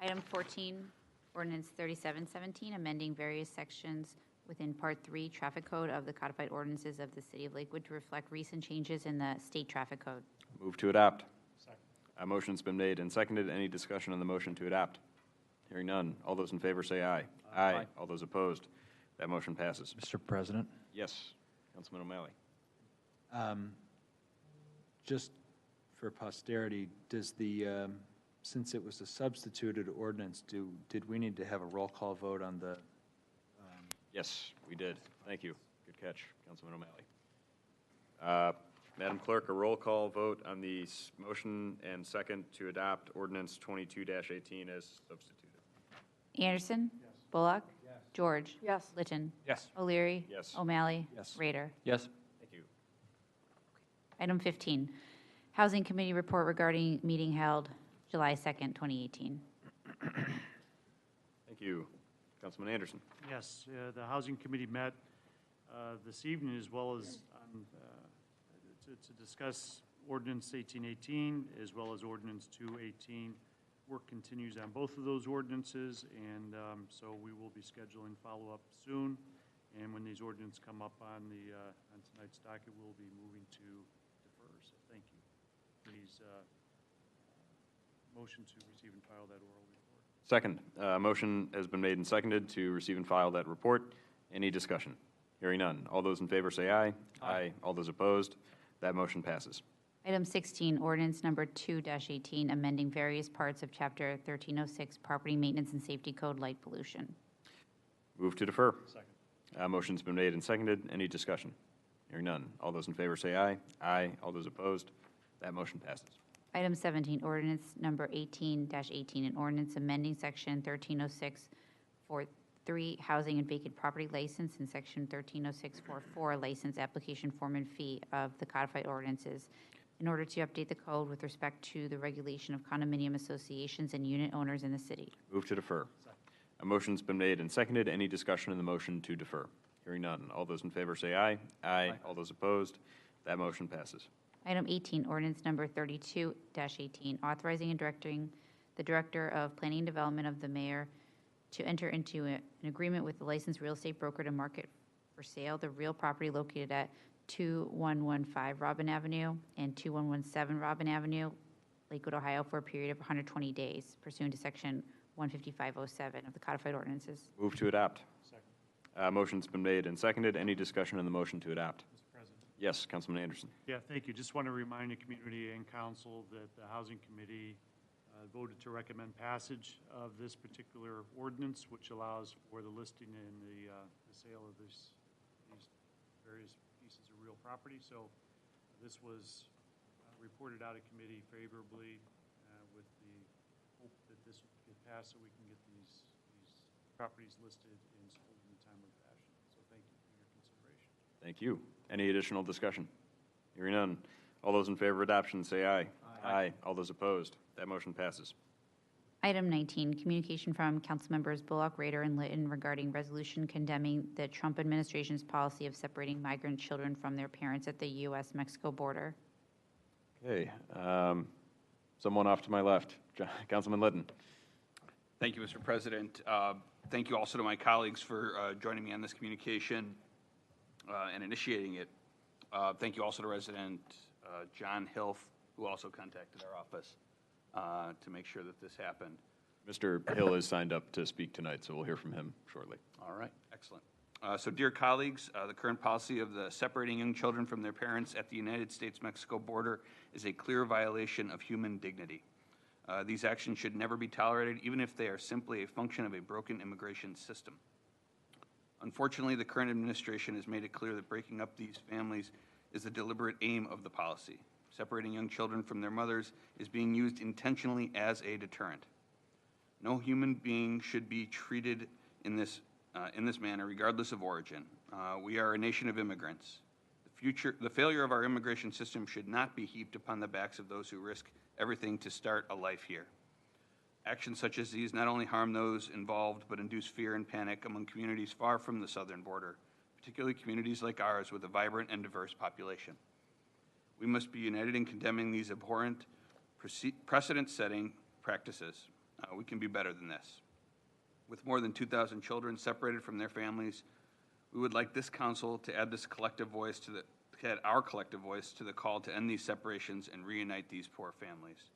Item 14, ordinance 3717, amending various sections within Part 3 Traffic Code of the codified ordinances of the City of Lakewood to reflect recent changes in the state traffic code. Move to adopt. Second. A motion's been made and seconded. Any discussion on the motion to adopt? Hearing none. All those in favor say aye. Aye. All those opposed? That motion passes. Mr. President? Yes. Councilman O'Malley. Just for posterity, does the, since it was a substituted ordinance, did we need to have a roll call vote on the? Yes, we did. Thank you. Good catch, Councilman O'Malley. Madam Clerk, a roll call vote on the motion and second to adopt ordinance 22-18 as substituted. Anderson? Yes. Bullock? Yes. George? Yes. Litton? Yes. O'Leary? Yes. O'Malley? Yes. Rader? Yes. Thank you. Item 15, Housing Committee report regarding meeting held July 2nd, 2018. Thank you. Councilman Anderson. Yes, the Housing Committee met this evening as well as to discuss Ordinance 1818 as well as Ordinance 218. Work continues on both of those ordinances, and so we will be scheduling follow-up soon. And when these ordinances come up on on tonight's docket, we'll be moving to defer. So thank you. Please motion to receive and file that oral report. Second, motion has been made and seconded to receive and file that report. Any discussion? Hearing none. All those in favor say aye. Aye. All those opposed? That motion passes. Item 16, ordinance number 2-18, amending various parts of Chapter 1306, Property Maintenance and Safety Code, Light Pollution. Move to defer. Second. Motion's been made and seconded. Any discussion? Hearing none. All those in favor say aye. Aye. All those opposed? That motion passes. Item 17, ordinance number 18-18, an ordinance amending Section 1306-43, Housing and Vacant Property License, and Section 1306-44, License Application Form and Fee of the codified ordinances in order to update the code with respect to the regulation of condominium associations and unit owners in the city. Move to defer. A motion's been made and seconded. Any discussion on the motion to defer? Hearing none. All those in favor say aye. Aye. All those opposed? That motion passes. Item 18, ordinance number 32-18, authorizing and directing the Director of Planning and Development of the Mayor to enter into an agreement with the licensed real estate broker to market for sale the real property located at 2115 Robin Avenue and 2117 Robin Avenue, Lakewood, Ohio, for a period of 120 days pursuant to Section 15507 of the codified ordinances. Move to adopt. Second. Motion's been made and seconded. Any discussion on the motion to adopt? Mr. President. Yes, Councilman Anderson. Yeah, thank you. Just want to remind the community and council that the Housing Committee voted to recommend passage of this particular ordinance, which allows for the listing and the sale of these various pieces of real property. So this was reported out of committee favorably with the hope that this would get passed so we can get these properties listed and sold in a timely fashion. So thank you for your consideration. Thank you. Any additional discussion? Hearing none. All those in favor of adoption say aye. Aye. All those opposed? That motion passes. Item 19, communication from Councilmembers Bullock, Rader, and Litton regarding resolution condemning the Trump administration's policy of separating migrant children from their parents at the U.S.-Mexico border. Okay. Someone off to my left. Councilman Litton. Thank you, Mr. President. Thank you also to my colleagues for joining me on this communication and initiating it. Thank you also to Resident John Hilf, who also contacted our office to make sure that this happened. Mr. Hill is signed up to speak tonight, so we'll hear from him shortly. All right, excellent. So dear colleagues, the current policy of the separating young children from their parents at the United States-Mexico border is a clear violation of human dignity. These actions should never be tolerated, even if they are simply a function of a broken immigration system. Unfortunately, the current administration has made it clear that breaking up these families is the deliberate aim of the policy. Separating young children from their mothers is being used intentionally as a deterrent. No human being should be treated in this manner, regardless of origin. We are a nation of immigrants. The failure of our immigration system should not be heaped upon the backs of those who risk everything to start a life here. Actions such as these not only harm those involved, but induce fear and panic among communities far from the southern border, particularly communities like ours with a vibrant and diverse population. We must be united in condemning these abhorrent, precedent-setting practices. We can be better than this. With more than 2,000 children separated from their families, we would like this council to add our collective voice to the call to end these separations and reunite these poor families.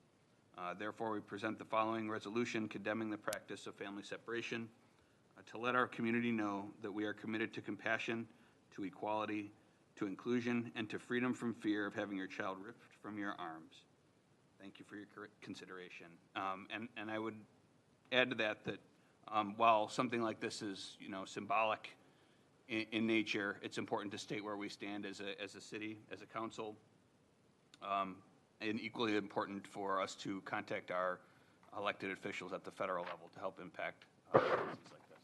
Therefore, we present the following resolution condemning the practice of family separation to let our community know that we are committed to compassion, to equality, to inclusion, and to freedom from fear of having your child ripped from your arms. Thank you for your consideration. And I would add to that while something like this is, symbolic in nature, it's important to state where we stand as a city, as a council, and equally important for us to contact our elected officials at the federal level to help impact cases like this.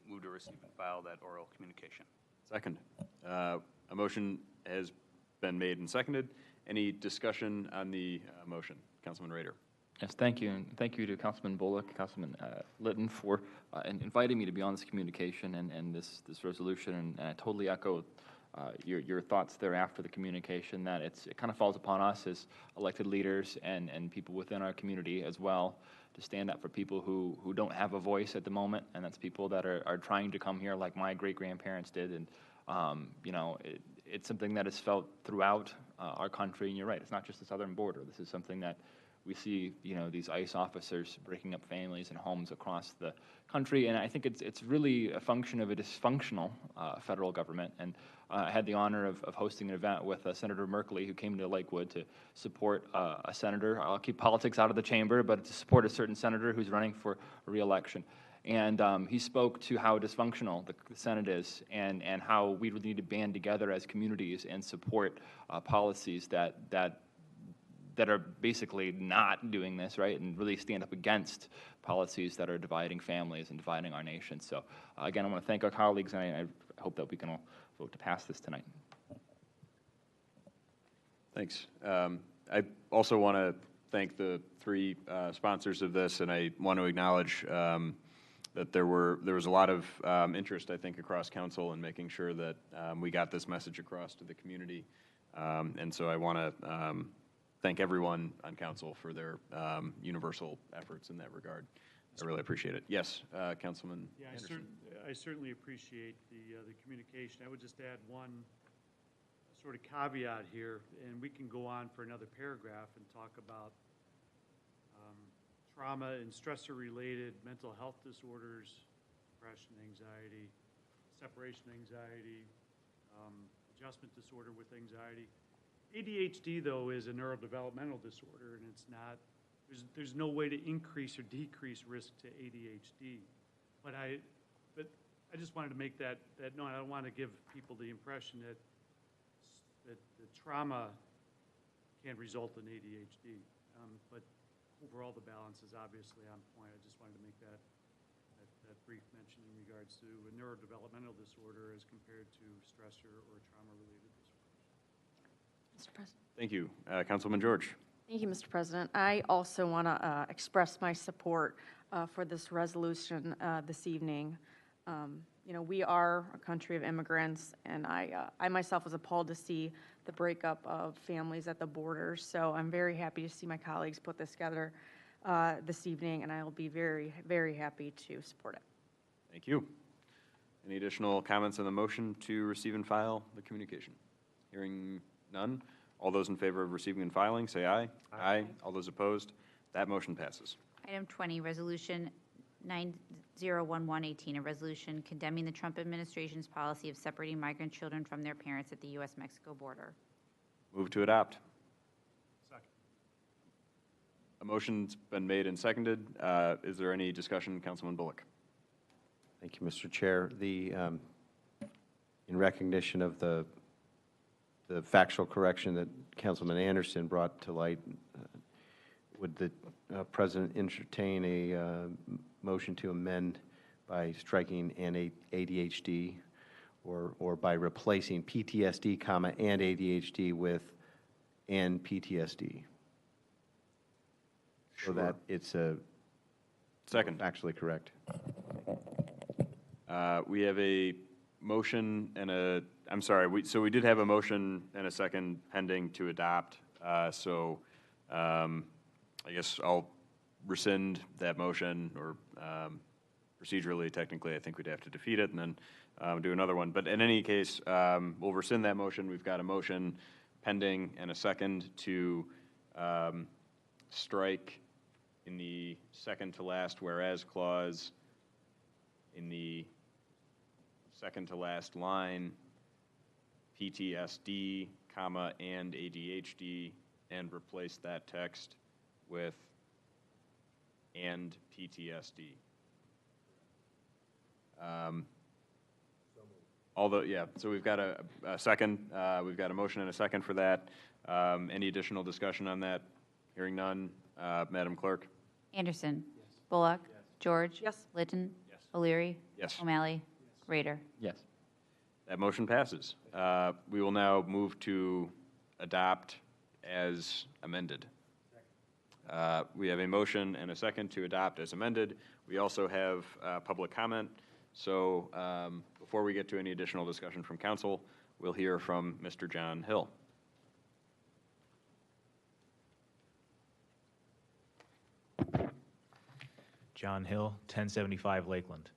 Move to receive and file that oral communication. Second. A motion has been made and seconded. Any discussion on the motion? Councilman Rader. Yes, thank you, and thank you to Councilman Bullock, Councilman Litton for inviting me to be on this communication and this resolution, and I totally echo your thoughts there after the communication, that it kind of falls upon us as elected leaders and people within our community as well to stand up for people who don't have a voice at the moment, and that's people that are trying to come here like my great-grandparents did, and you know, it's something that is felt throughout our country, and you're right, it's not just the southern border. This is something that we see, you know, these ICE officers breaking up families and homes across the country, and I think it's really a function of a dysfunctional federal government. And I had the honor of hosting an event with Senator Merkley, who came to Lakewood to support a senator. I'll keep politics out of the chamber, but to support a certain senator who's running for re-election. And he spoke to how dysfunctional the Senate is, and how we would need to band together as communities and support policies that are basically not doing this, right, and really stand up against policies that are dividing families and dividing our nation. So, again, I want to thank our colleagues, and I hope that we can all vote to pass this tonight. Thanks. I also want to thank the three sponsors of this, and I want to acknowledge that there was a lot of interest, I think, across council in making sure that we got this message across to the community. And so I want to thank everyone on council for their universal efforts in that regard. I really appreciate it. Yes, Councilman Anderson. I certainly appreciate the communication. I would just add one sort of caveat here, and we can go on for another paragraph and talk about trauma and stressor-related mental health disorders, depression, anxiety, separation anxiety, adjustment disorder with anxiety. ADHD, though, is a neurodevelopmental disorder, and it's not, there's no way to increase or decrease risk to ADHD. But I just wanted to make that no, I don't want to give people the impression that the trauma can result in ADHD. But overall, the balance is obviously on point. I just wanted to make that brief mention in regards to a neurodevelopmental disorder as compared to stressor or trauma-related disorders. Mr. President. Thank you. Councilman George. Thank you, Mr. President. I also want to express my support for this resolution this evening. You know, we are a country of immigrants, and I myself was appalled to see the breakup of families at the border. So I'm very happy to see my colleagues put this together this evening, and I will be very, very happy to support it. Thank you. Any additional comments on the motion to receive and file the communication? Hearing none. All those in favor of receiving and filing, say aye. Aye. All those opposed? That motion passes. Item 20, Resolution 901118, a resolution condemning the Trump administration's policy of separating migrant children from their parents at the U.S.-Mexico border. Move to adopt. Second. A motion's been made and seconded. Is there any discussion? Councilman Bullock. Thank you, Mr. Chair. In recognition of the factual correction that Councilman Anderson brought to light, would the President entertain a motion to amend by striking and ADHD, or by replacing PTSD, comma, and ADHD with and PTSD? So that it's a Second. factually correct. We have a motion and I'm sorry, so we did have a motion and a second pending to adopt. I guess I'll rescind that motion, or procedurally, technically, I think we'd have to defeat it and then do another one. But in any case, we'll rescind that motion. We've got a motion pending and a second to strike in the second to last whereas clause in the second to last line, PTSD, comma, and ADHD, and replace that text with and PTSD. So we've got a second. We've got a motion and a second for that. Any additional discussion on that? Hearing none. Madam Clerk? Anderson. Yes. Bullock. Yes. George. Yes. Litton. Yes. O'Leary. Yes. O'Malley. Rader. Yes. That motion passes. We will now move to adopt as amended. We have a motion and a second to adopt as amended. We also have public comment. So before we get to any additional discussion from council, we'll hear from Mr. John Hill. John Hill, 1075 Lakeland.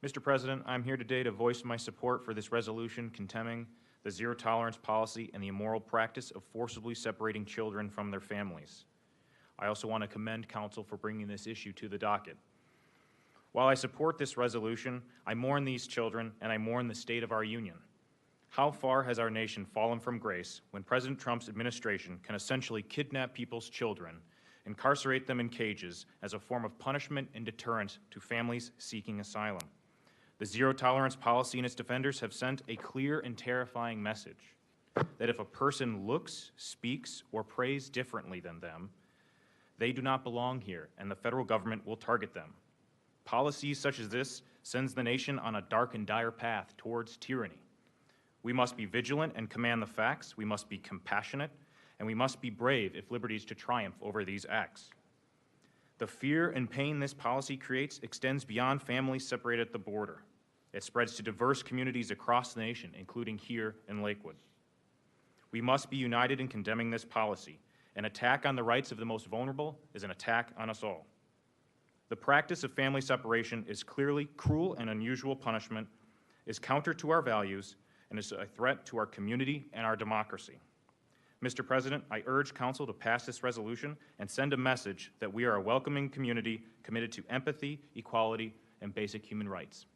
Mr. President, I'm here today to voice my support for this resolution condemning the zero-tolerance policy and the immoral practice of forcibly separating children from their families. I also want to commend council for bringing this issue to the docket. While I support this resolution, I mourn these children and I mourn the state of our union. How far has our nation fallen from grace when President Trump's administration can essentially kidnap people's children, incarcerate them in cages as a form of punishment and deterrent to families seeking asylum? The zero-tolerance policy and its defenders have sent a clear and terrifying message that if a person looks, speaks, or prays differently than them, they do not belong here, and the federal government will target them. Policies such as this sends the nation on a dark and dire path towards tyranny. We must be vigilant and command the facts. We must be compassionate, and we must be brave if liberty is to triumph over these acts. The fear and pain this policy creates extends beyond families separated at the border. It spreads to diverse communities across the nation, including here in Lakewood. We must be united in condemning this policy. An attack on the rights of the most vulnerable is an attack on us all. The practice of family separation is clearly cruel and unusual punishment, is counter to our values, and is a threat to our community and our democracy. Mr. President, I urge Council to pass this resolution and send a message that we are a welcoming community committed to empathy, equality, and basic human rights.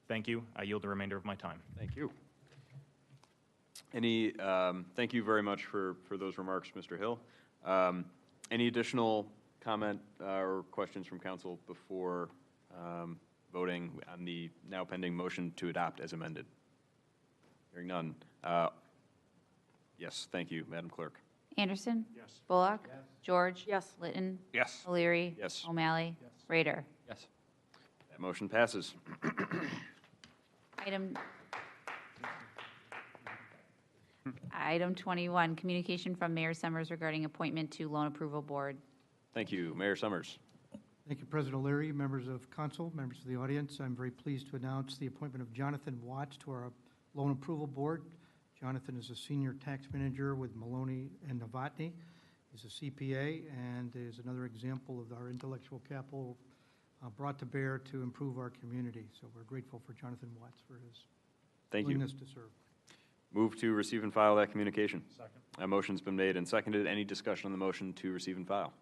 Thank you. I yield the remainder of my time. Thank you. Thank you very much for those remarks, Mr. Hill. Any additional comment or questions from council before voting on the now pending motion to adopt as amended? Hearing none. Yes, thank you, Madam Clerk. Anderson? Yes. Bullock? George? Yes. Litton? Yes. O'Leary? Yes. O'Malley? Rader? Yes. That motion passes. Item 21, communication from Mayor Summers regarding appointment to Loan Approval Board. Thank you, Mayor Summers. Thank you, President O'Leary, members of council, members of the audience. I'm very pleased to announce the appointment of Jonathan Watts to our Loan Approval Board. Jonathan is a senior tax manager with Maloney and Novotny. He's a CPA and is another example of our intellectual capital brought to bear to improve our community. So we're grateful for Jonathan Watts for his Thank you. willingness to serve. Move to receive and file that communication. Second. A motion's been made and seconded. Any discussion on the motion to receive and file?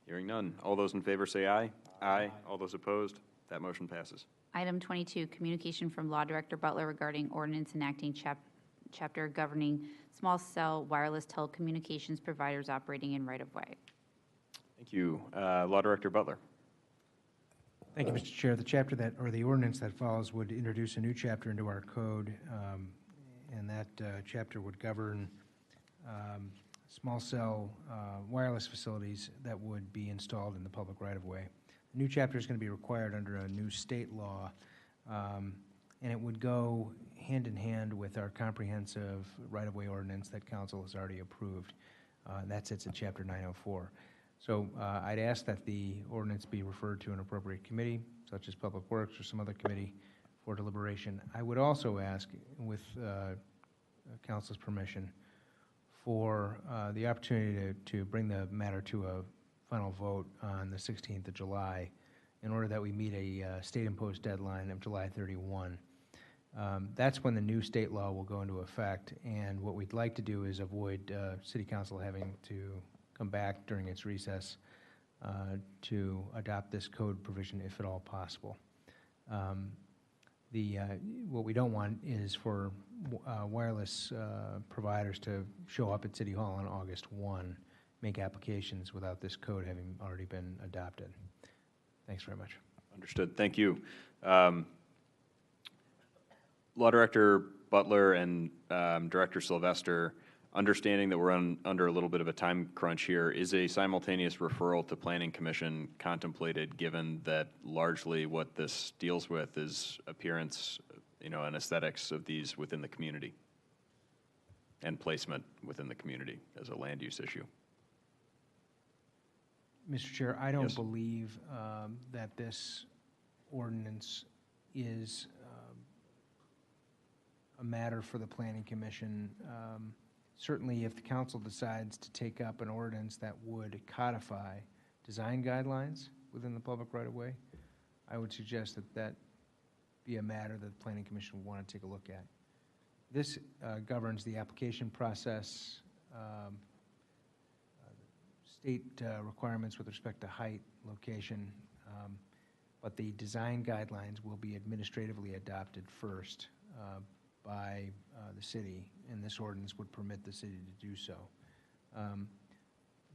Hearing none. All those in favor say aye. Aye. All those opposed? That motion passes. Item 22, communication from Law Director Butler regarding ordinance enacting chapter governing small cell wireless telecommunications providers operating in right-of-way. Thank you. Law Director Butler. Thank you, Mr. Chair. The chapter that, or the ordinance that follows would introduce a new chapter into our code, and that chapter would govern small cell wireless facilities that would be installed in the public right-of-way. The new chapter is going to be required under a new state law, and it would go hand in hand with our comprehensive right-of-way ordinance that council has already approved. That sits at Chapter 904. So I'd ask that the ordinance be referred to an appropriate committee, such as Public Works or some other committee, for deliberation. I would also ask, with council's permission, for the opportunity to bring the matter to a final vote on the 16th of July in order that we meet a state-imposed deadline of July 31. That's when the new state law will go into effect, and what we'd like to do is avoid City Council having to come back during its recess to adopt this code provision if at all possible. What we don't want is for wireless providers to show up at City Hall on August 1, make applications without this code having already been adopted. Thanks very much. Understood. Thank you. Law Director Butler and Director Sylvester, understanding that we're under a little bit of a time crunch here, is a simultaneous referral to Planning Commission contemplated, given that largely what this deals with is appearance and aesthetics of these within the community and placement within the community as a land use issue. Mr. Chair, I don't Yes. believe that this ordinance is a matter for the Planning Commission. Certainly, if the council decides to take up an ordinance that would codify design guidelines within the public right-of-way, I would suggest that that be a matter that the Planning Commission would want to take a look at. This governs the application process, state requirements with respect to height, location, but the design guidelines will be administratively adopted first by the city, and this ordinance would permit the city to do so.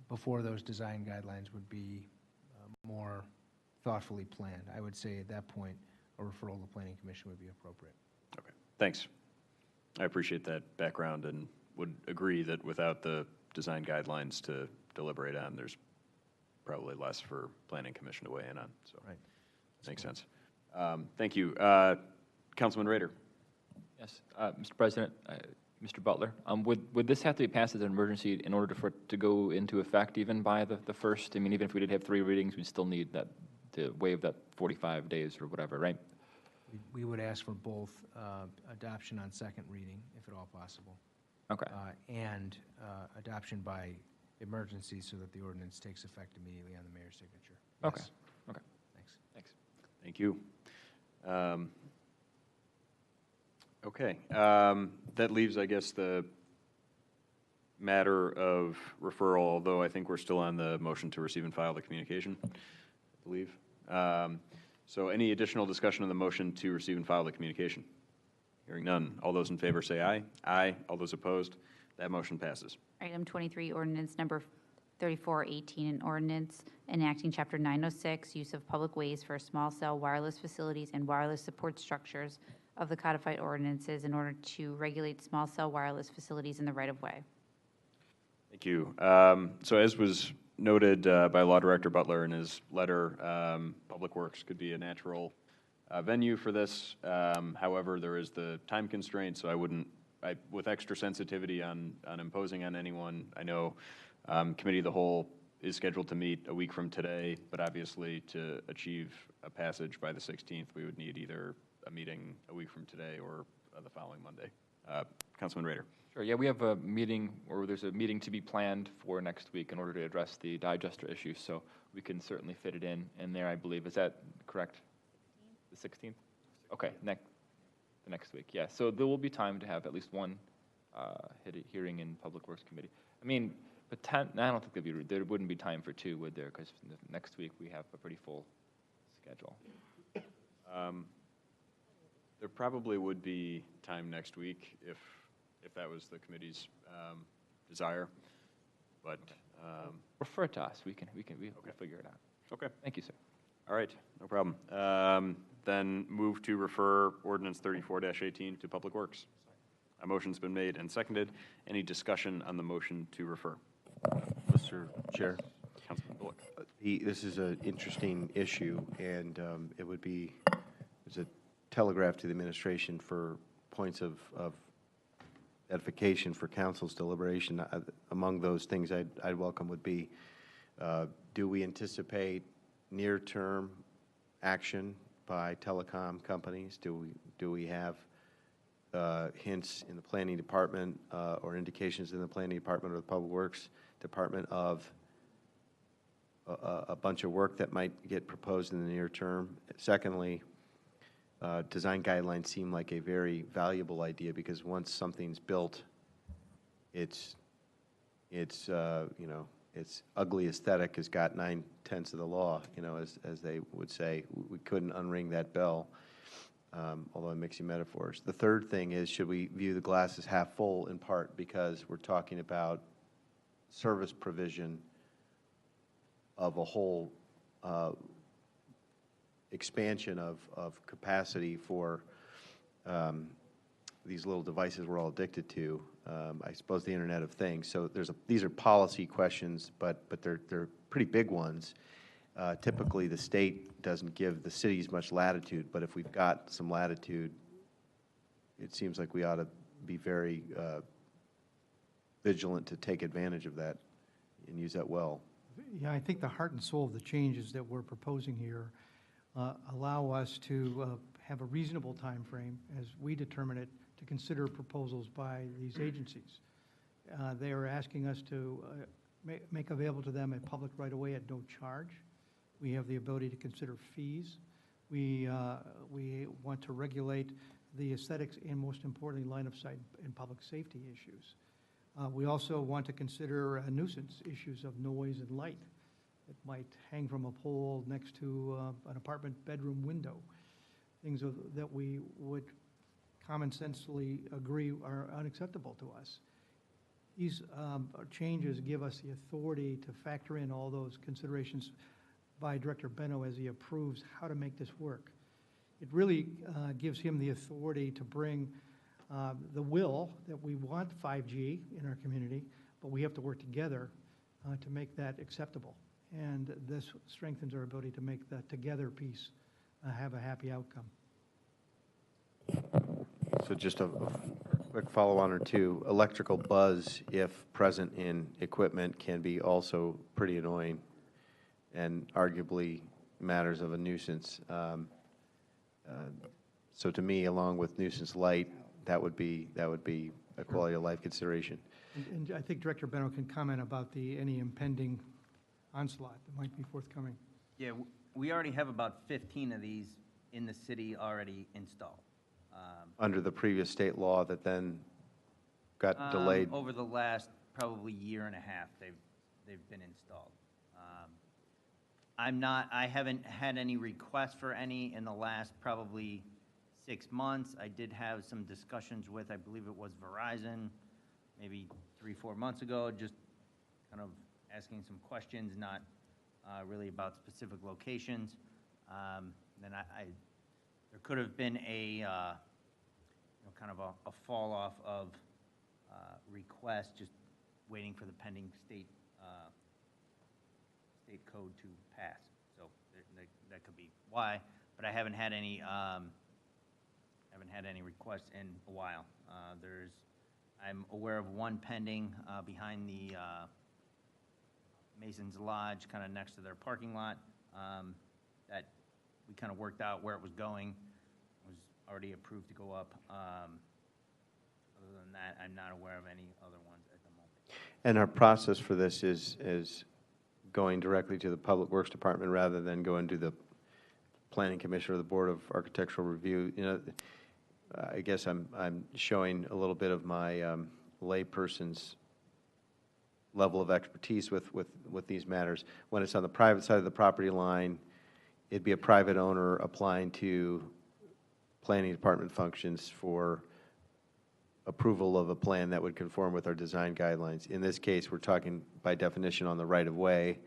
Before those design guidelines would be more thoughtfully planned. I would say at that point, a referral to the Planning Commission would be appropriate. Okay, thanks. I appreciate that background and would agree that without the design guidelines to deliberate on, there's probably less for Planning Commission to weigh in on, so. Right. Makes sense. Thank you. Councilman Rader. Yes, Mr. President, Mr. Butler, would this have to be passed as an emergency in order for it to go into effect even by the first? I mean, even if we did have 3 readings, we'd still need that to waive that 45 days or whatever, right? We would ask for both adoption on second reading, if at all possible, Okay. and adoption by emergency so that the ordinance takes effect immediately on the mayor's signature. Okay. Yes. Okay. Thanks. Thanks. Thank you. Okay, that leaves, I guess, the matter of referral, although I think we're still on the motion to receive and file the communication, I believe. So any additional discussion on the motion to receive and file the communication? Hearing none. All those in favor say aye. Aye. All those opposed? That motion passes. Item 23, ordinance number 3418, an ordinance enacting Chapter 906, use of public ways for small cell wireless facilities and wireless support structures of the codified ordinances in order to regulate small cell wireless facilities in the right-of-way. Thank you. So as was noted by Law Director Butler in his letter, Public Works could be a natural venue for this. However, there is the time constraint, so with extra sensitivity on imposing on anyone, I know Committee of the Whole is scheduled to meet a week from today, but obviously to achieve a passage by the 16th, we would need either a meeting a week from today or the following Monday. Councilman Rader. Sure, yeah, we have a meeting, or there's a meeting to be planned for next week in order to address the digester issue, so we can certainly fit it in there, I believe. Is that correct? The 16th? Okay, the next week, yeah. So there will be time to have at least one hearing in Public Works Committee. I mean, but I don't think there wouldn't be time for 2, would there? Because next week we have a pretty full schedule. There probably would be time next week if that was the committee's desire, but. Refer to us. We'll figure it out. Okay. Thank you, sir. All right, no problem. Then move to refer ordinance 34-18 to Public Works. A motion's been made and seconded. Any discussion on the motion to refer? Mr. Chair. Councilman Bullock. This is an interesting issue, and it would be, as a telegraph to the administration for points of edification for council's deliberation. Among those things I'd welcome would be, do we anticipate near-term action by telecom companies? Do we have hints in the planning department or indications in the planning department or the Public Works Department of a bunch of work that might get proposed in the near term? Secondly, design guidelines seem like a very valuable idea because once something's built, its ugly aesthetic has got 9/10 of the law, as they would say. We couldn't unring that bell, although I'm mixing metaphors. The third thing is, should we view the glass as half full, in part because we're talking about service provision of a whole expansion of capacity for these little devices we're all addicted to, I suppose the Internet of Things. So these are policy questions, but they're pretty big ones. Typically, the state doesn't give the cities much latitude, but if we've got some latitude it seems like we ought to be very vigilant to take advantage of that and use that well. Yeah, I think the heart and soul of the changes that we're proposing here allow us to have a reasonable time frame, as we determine it, to consider proposals by these agencies. They are asking us to make available to them a public right-of-way at no charge. We have the ability to consider fees. We want to regulate the aesthetics and, most importantly, line of sight and public safety issues. We also want to consider nuisance issues of noise and light that might hang from a pole next to an apartment bedroom window, things that we would commonsensely agree are unacceptable to us. These changes give us the authority to factor in all those considerations by Director Benno as he approves how to make this work. It really gives him the authority to bring the will that we want 5G in our community, but we have to work together to make that acceptable. And this strengthens our ability to make that together piece have a happy outcome. So just a quick follow-on or two. Electrical buzz, if present in equipment, can be also pretty annoying and arguably matters of a nuisance. So to me, along with nuisance light, that would be a quality of life consideration. And I think Director Benno can comment about any impending onslaught that might be forthcoming. Yeah, we already have about 15 of these in the city already installed. Under the previous state law that then got delayed. Over the last probably year and a half, they've been installed. I haven't had any requests for any in the last probably 6 months. I did have some discussions with, I believe it was Verizon, maybe 3-4 months ago, just kind of asking some questions, not really about specific locations. Then there could have been a kind of a fall off of requests, just waiting for the pending state code to pass. So that could be why. But I haven't had any requests in a while. I'm aware of one pending behind the Mason's Lodge, kind of next to their parking lot, that we kind of worked out where it was going. It was already approved to go up. Other than that, I'm not aware of any other ones at the moment. And our process for this is going directly to the Public Works Department rather than going to the Planning Commission or the Board of Architectural Review. You know, I guess I'm showing a little bit of my layperson's level of expertise with these matters. When it's on the private side of the property line, it'd be a private owner applying to planning department functions for approval of a plan that would conform with our design guidelines. In this case, we're talking by definition on the right-of-way.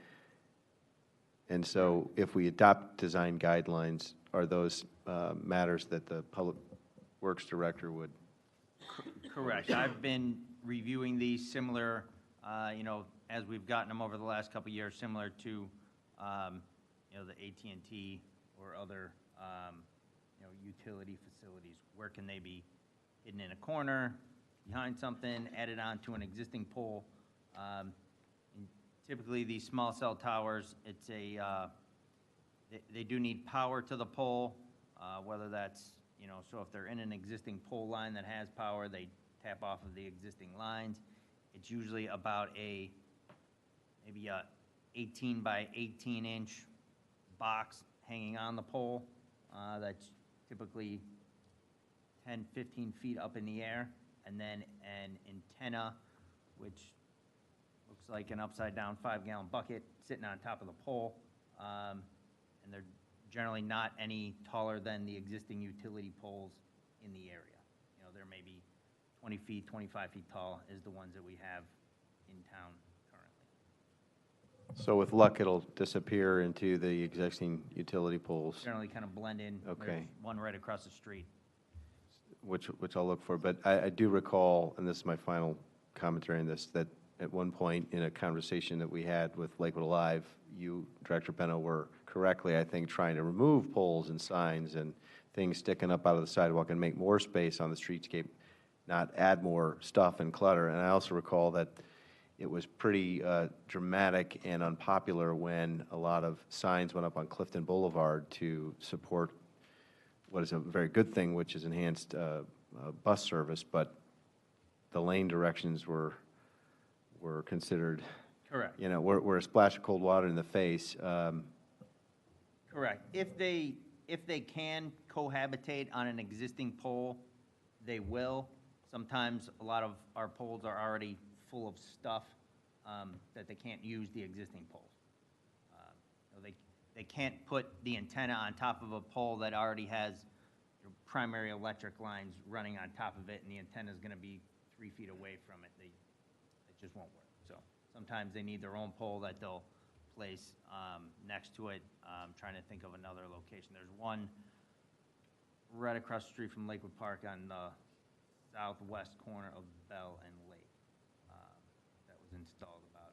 And so if we adopt design guidelines, are those matters that the Public Works Director would? Correct. I've been reviewing these similar, as we've gotten them over the last couple of years, similar to, the AT&T or other, utility facilities. Where can they be hidden in a corner, behind something, added on to an existing pole? And typically, these small cell towers, it's they do need power to the pole, whether that's, so if they're in an existing pole line that has power, they tap off of the existing lines. It's usually about maybe a 18 by 18 inch box hanging on the pole that's typically 10, 15 feet up in the air, and then an antenna, which looks like an upside-down 5-gallon bucket sitting on top of the pole, and they're generally not any taller than the existing utility poles in the area. They're maybe 20 feet, 25 feet tall is the ones that we have in town currently. So with luck, it'll disappear into the existing utility poles, Generally kind of blend in. Okay. There's one right across the street. which I'll look for. But I do recall, and this is my final commentary on this, that at one point in a conversation that we had with Lakewood Alive, you, Director Benno, were correctly, I think, trying to remove poles and signs and things sticking up out of the sidewalk and make more space on the streetscape, not add more stuff and clutter. And I also recall that it was pretty dramatic and unpopular when a lot of signs went up on Clifton Boulevard to support what is a very good thing, which is enhanced bus service, but the lane directions were considered, Correct. you know, were a splash of cold water in the face. Correct. If they can cohabitate on an existing pole, they will. Sometimes a lot of our poles are already full of stuff that they can't use the existing poles. They can't put the antenna on top of a pole that already has your primary electric lines running on top of it, and the antenna is going to be 3 feet away from it. It just won't work. So sometimes they need their own pole that they'll place next to it. I'm trying to think of another location. There's one right across the street from Lakewood Park on the southwest corner of Bell and Lake that was installed about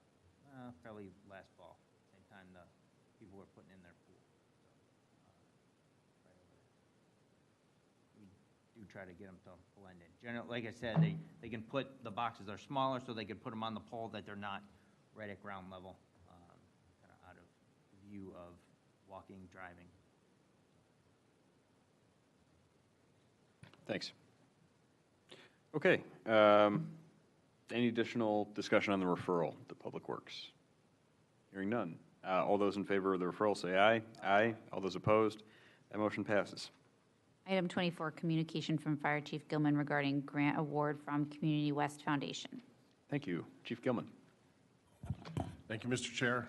probably last fall, same time the people were putting in their pool. So, right over there. We do try to get them to blend in. Generally, like I said, they can put, the boxes are smaller, so they can put them on the pole that they're not right at ground level, kind of out of view of walking, driving. Thanks. Okay. Any additional discussion on the referral to Public Works? Hearing none. All those in favor of the referral say aye. Aye. All those opposed? That motion passes. Item 24, communication from Fire Chief Gilman regarding grant award from Community West Foundation. Thank you. Chief Gilman. Thank you, Mr. Chair.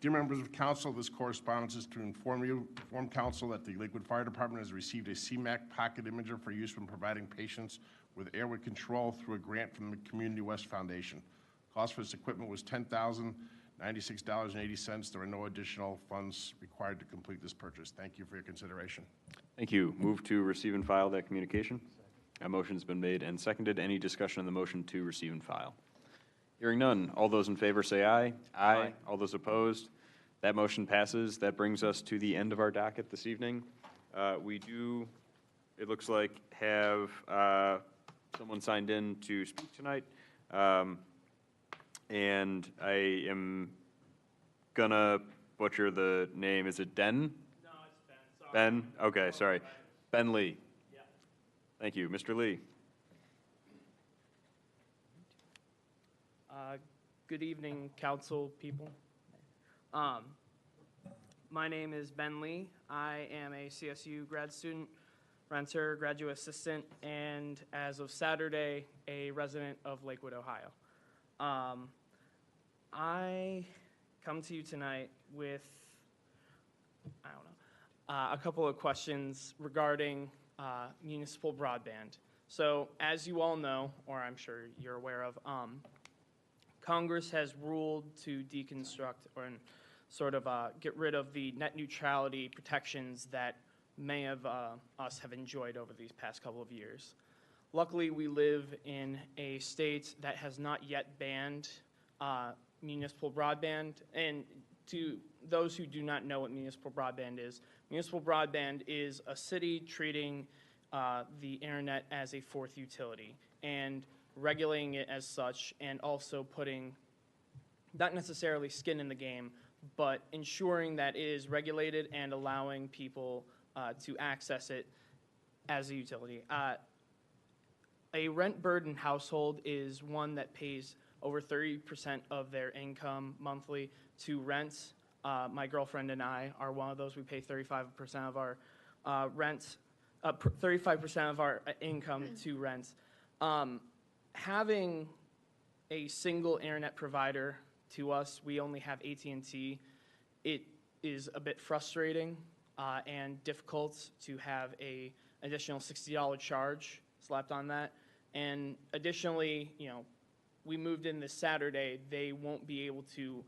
Dear members of council, this correspondence is to inform council that the Lakewood Fire Department has received a CMAC pocket imager for use when providing patients with airway control through a grant from the Community West Foundation. Cost for this equipment was $10,096.80. There are no additional funds required to complete this purchase. Thank you for your consideration. Thank you. Move to receive and file that communication. A motion's been made and seconded. Any discussion on the motion to receive and file? Hearing none. All those in favor say aye. Aye. All those opposed? That motion passes. That brings us to the end of our docket this evening. We do, it looks like, have someone signed in to speak tonight. And I am gonna butcher the name. Is it Den? No, it's Ben. Sorry. Ben? Okay, sorry. Ben Lee. Yeah. Thank you. Mr. Lee. Good evening, council people. My name is Ben Lee. I am a CSU grad student, renter, graduate assistant, and as of Saturday, a resident of Lakewood, Ohio. I come to you tonight with, a couple of questions regarding municipal broadband. So, as you all know, or I'm sure you're aware of, Congress has ruled to deconstruct or sort of get rid of the net neutrality protections that many of us have enjoyed over these past couple of years. Luckily, we live in a state that has not yet banned municipal broadband. And to those who do not know what municipal broadband is a city treating the internet as a fourth utility and regulating it as such, and also putting, not necessarily skin in the game, but ensuring that it is regulated and allowing people to access it as a utility. A rent-burdened household is one that pays over 30% of their income monthly to rent. My girlfriend and I are one of those. We pay 35% of our 35% of our income to rent. Having a single internet provider to us, we only have AT&T, it is a bit frustrating and difficult to have a additional $60 charge slapped on that. And additionally, we moved in this Saturday, they won't be able to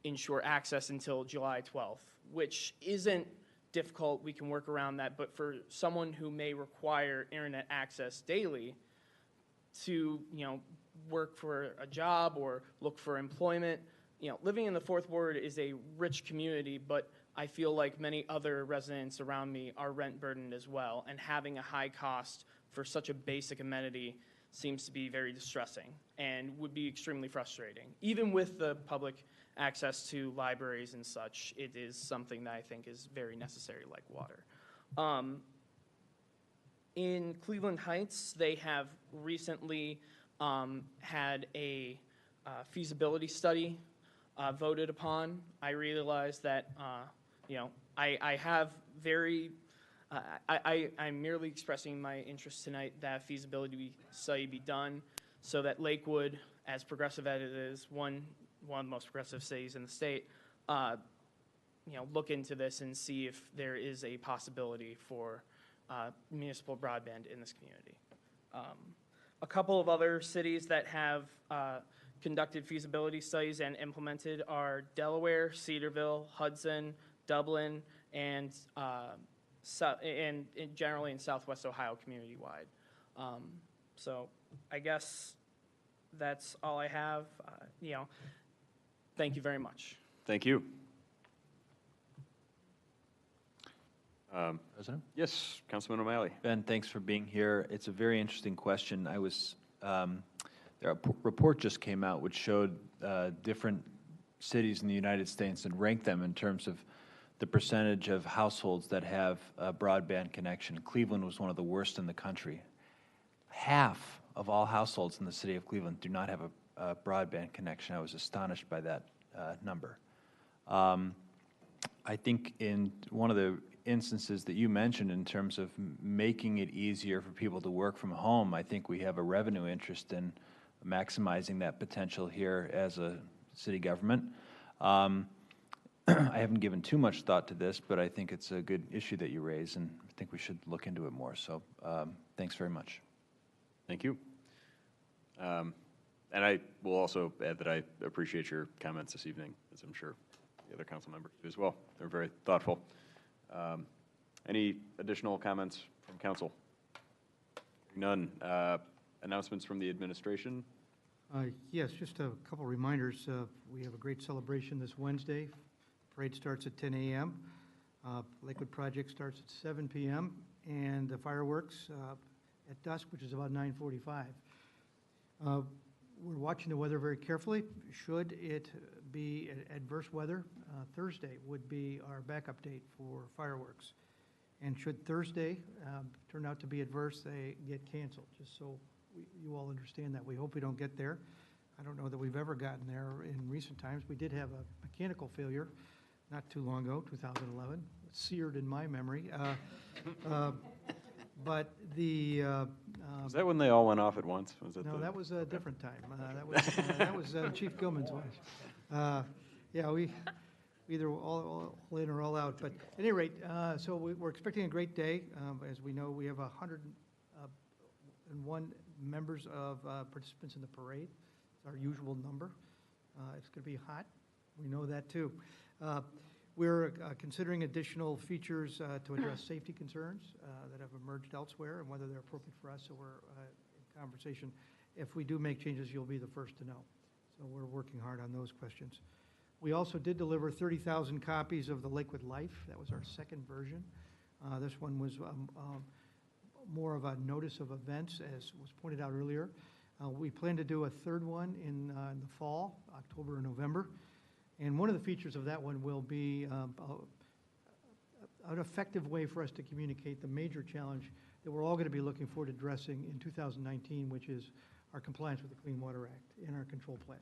ensure access until July 12th, which isn't difficult. We can work around that. But for someone who may require internet access daily to, work for a job or look for employment, living in the Fourth Ward is a rich community, but I feel like many other residents around me are rent burdened as well, and having a high cost for such a basic amenity seems to be very distressing and would be extremely frustrating. Even with the public access to libraries and such, it is something that I think is very necessary, like water. In Cleveland Heights, they have recently had a feasibility study voted upon. I realize that, I have I'm merely expressing my interest tonight that feasibility study be done so that Lakewood, as progressive as it is, one of the most progressive cities in the state, look into this and see if there is a possibility for municipal broadband in this community. A couple of other cities that have conducted feasibility studies and implemented are Delaware, Cedarville, Hudson, Dublin, and generally in Southwest Ohio community-wide. So I guess that's all I have. Thank you very much. Thank you. President? Yes, Councilman O'Malley. Ben, thanks for being here. It's a very interesting question. A report just came out which showed different cities in the United States and ranked them in terms of the percentage of households that have a broadband connection. Cleveland was one of the worst in the country. Half of all households in the city of Cleveland do not have a broadband connection. I was astonished by that number. I think in one of the instances that you mentioned in terms of making it easier for people to work from home, I think we have a revenue interest in maximizing that potential here as a city government. I haven't given too much thought to this, but I think it's a good issue that you raise, and I think we should look into it more. So thanks very much. Thank you. And I will also add that I appreciate your comments this evening, as I'm sure the other council members do as well. They're very thoughtful. Any additional comments from council? None. Announcements from the administration? Yes, just a couple reminders. We have a great celebration this Wednesday. Parade starts at 10 a.m. Lakewood Project starts at 7 p.m. and the fireworks at dusk, which is about 9:45. We're watching the weather very carefully. Should it be adverse weather, Thursday would be our backup date for fireworks. And should Thursday turn out to be adverse, they get canceled, just so you all understand that. We hope we don't get there. I don't know that we've ever gotten there in recent times. We did have a mechanical failure not too long ago, 2011. It's seared in my memory. But the... was that when they all went off at once? Was it no, that was a different time. That was Chief Gilman's wife. Yeah, we either all in or all out. But at any rate, so we're expecting a great day. As we know, we have 101 members of participants in the parade. It's our usual number. It's going to be hot. We know that too. We're considering additional features to address safety concerns that have emerged elsewhere and whether they're appropriate for us. So we're in conversation. If we do make changes, you'll be the first to know. So we're working hard on those questions. We also did deliver 30,000 copies of the Lakewood Life. That was our second version. This one was more of a notice of events, as was pointed out earlier. We plan to do a third one in the fall, October and November. And one of the features of that one will be an effective way for us to communicate the major challenge that we're all going to be looking forward to addressing in 2019, which is our compliance with the Clean Water Act and our control plan.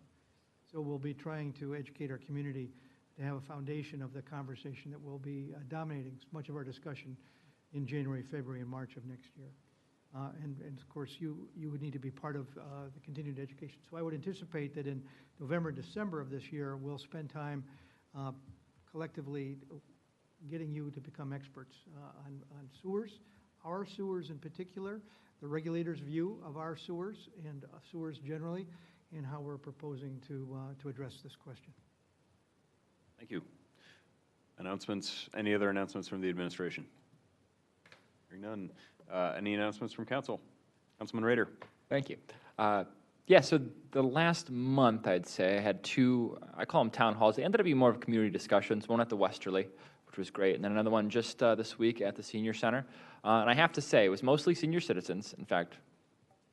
So we'll be trying to educate our community to have a foundation of the conversation that will be dominating much of our discussion in January, February, and March of next year. And of course, you would need to be part of the continued education. So I would anticipate that in November and December of this year, we'll spend time collectively getting you to become experts on sewers, our sewers in particular, the regulators' view of our sewers and sewers generally, and how we're proposing to address this question. Thank you. Announcements, any other announcements from the administration? Hearing none. Any announcements from council? Councilman Rader. Thank you. Yeah, so the last month, I'd say, I had two, I call them town halls. They ended up being more of community discussions, one at the Westerly, which was great. And then another one just this week at the senior center. And I have to say, it was mostly senior citizens. In fact, it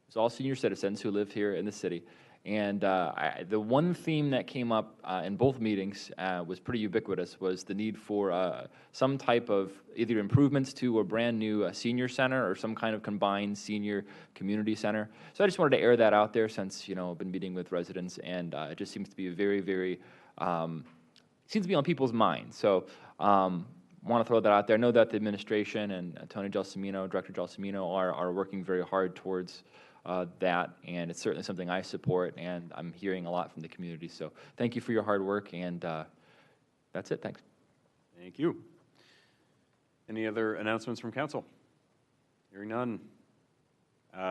was all senior citizens who live here in the city. And the one theme that came up in both meetings was pretty ubiquitous, was the need for some type of either improvements to a brand-new senior center or some kind of combined senior community center. So I just wanted to air that out there since, I've been meeting with residents, and it just seems to be a very, very, seems to be on people's minds. So want to throw that out there. I know that the administration and Tony Gelsomino, Director Gelsomino, are working very hard towards that, and it's certainly something I support, and I'm hearing a lot from the community. So thank you for your hard work, and that's it. Thanks. Thank you. Any other announcements from council? Hearing none.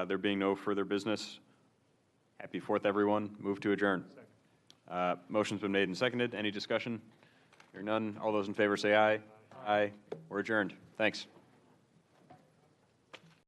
There being no further business, happy 4th, everyone. Move to adjourn. Motion's been made and seconded. Any discussion? Hearing none. All those in favor say aye. Aye. We're adjourned. Thanks.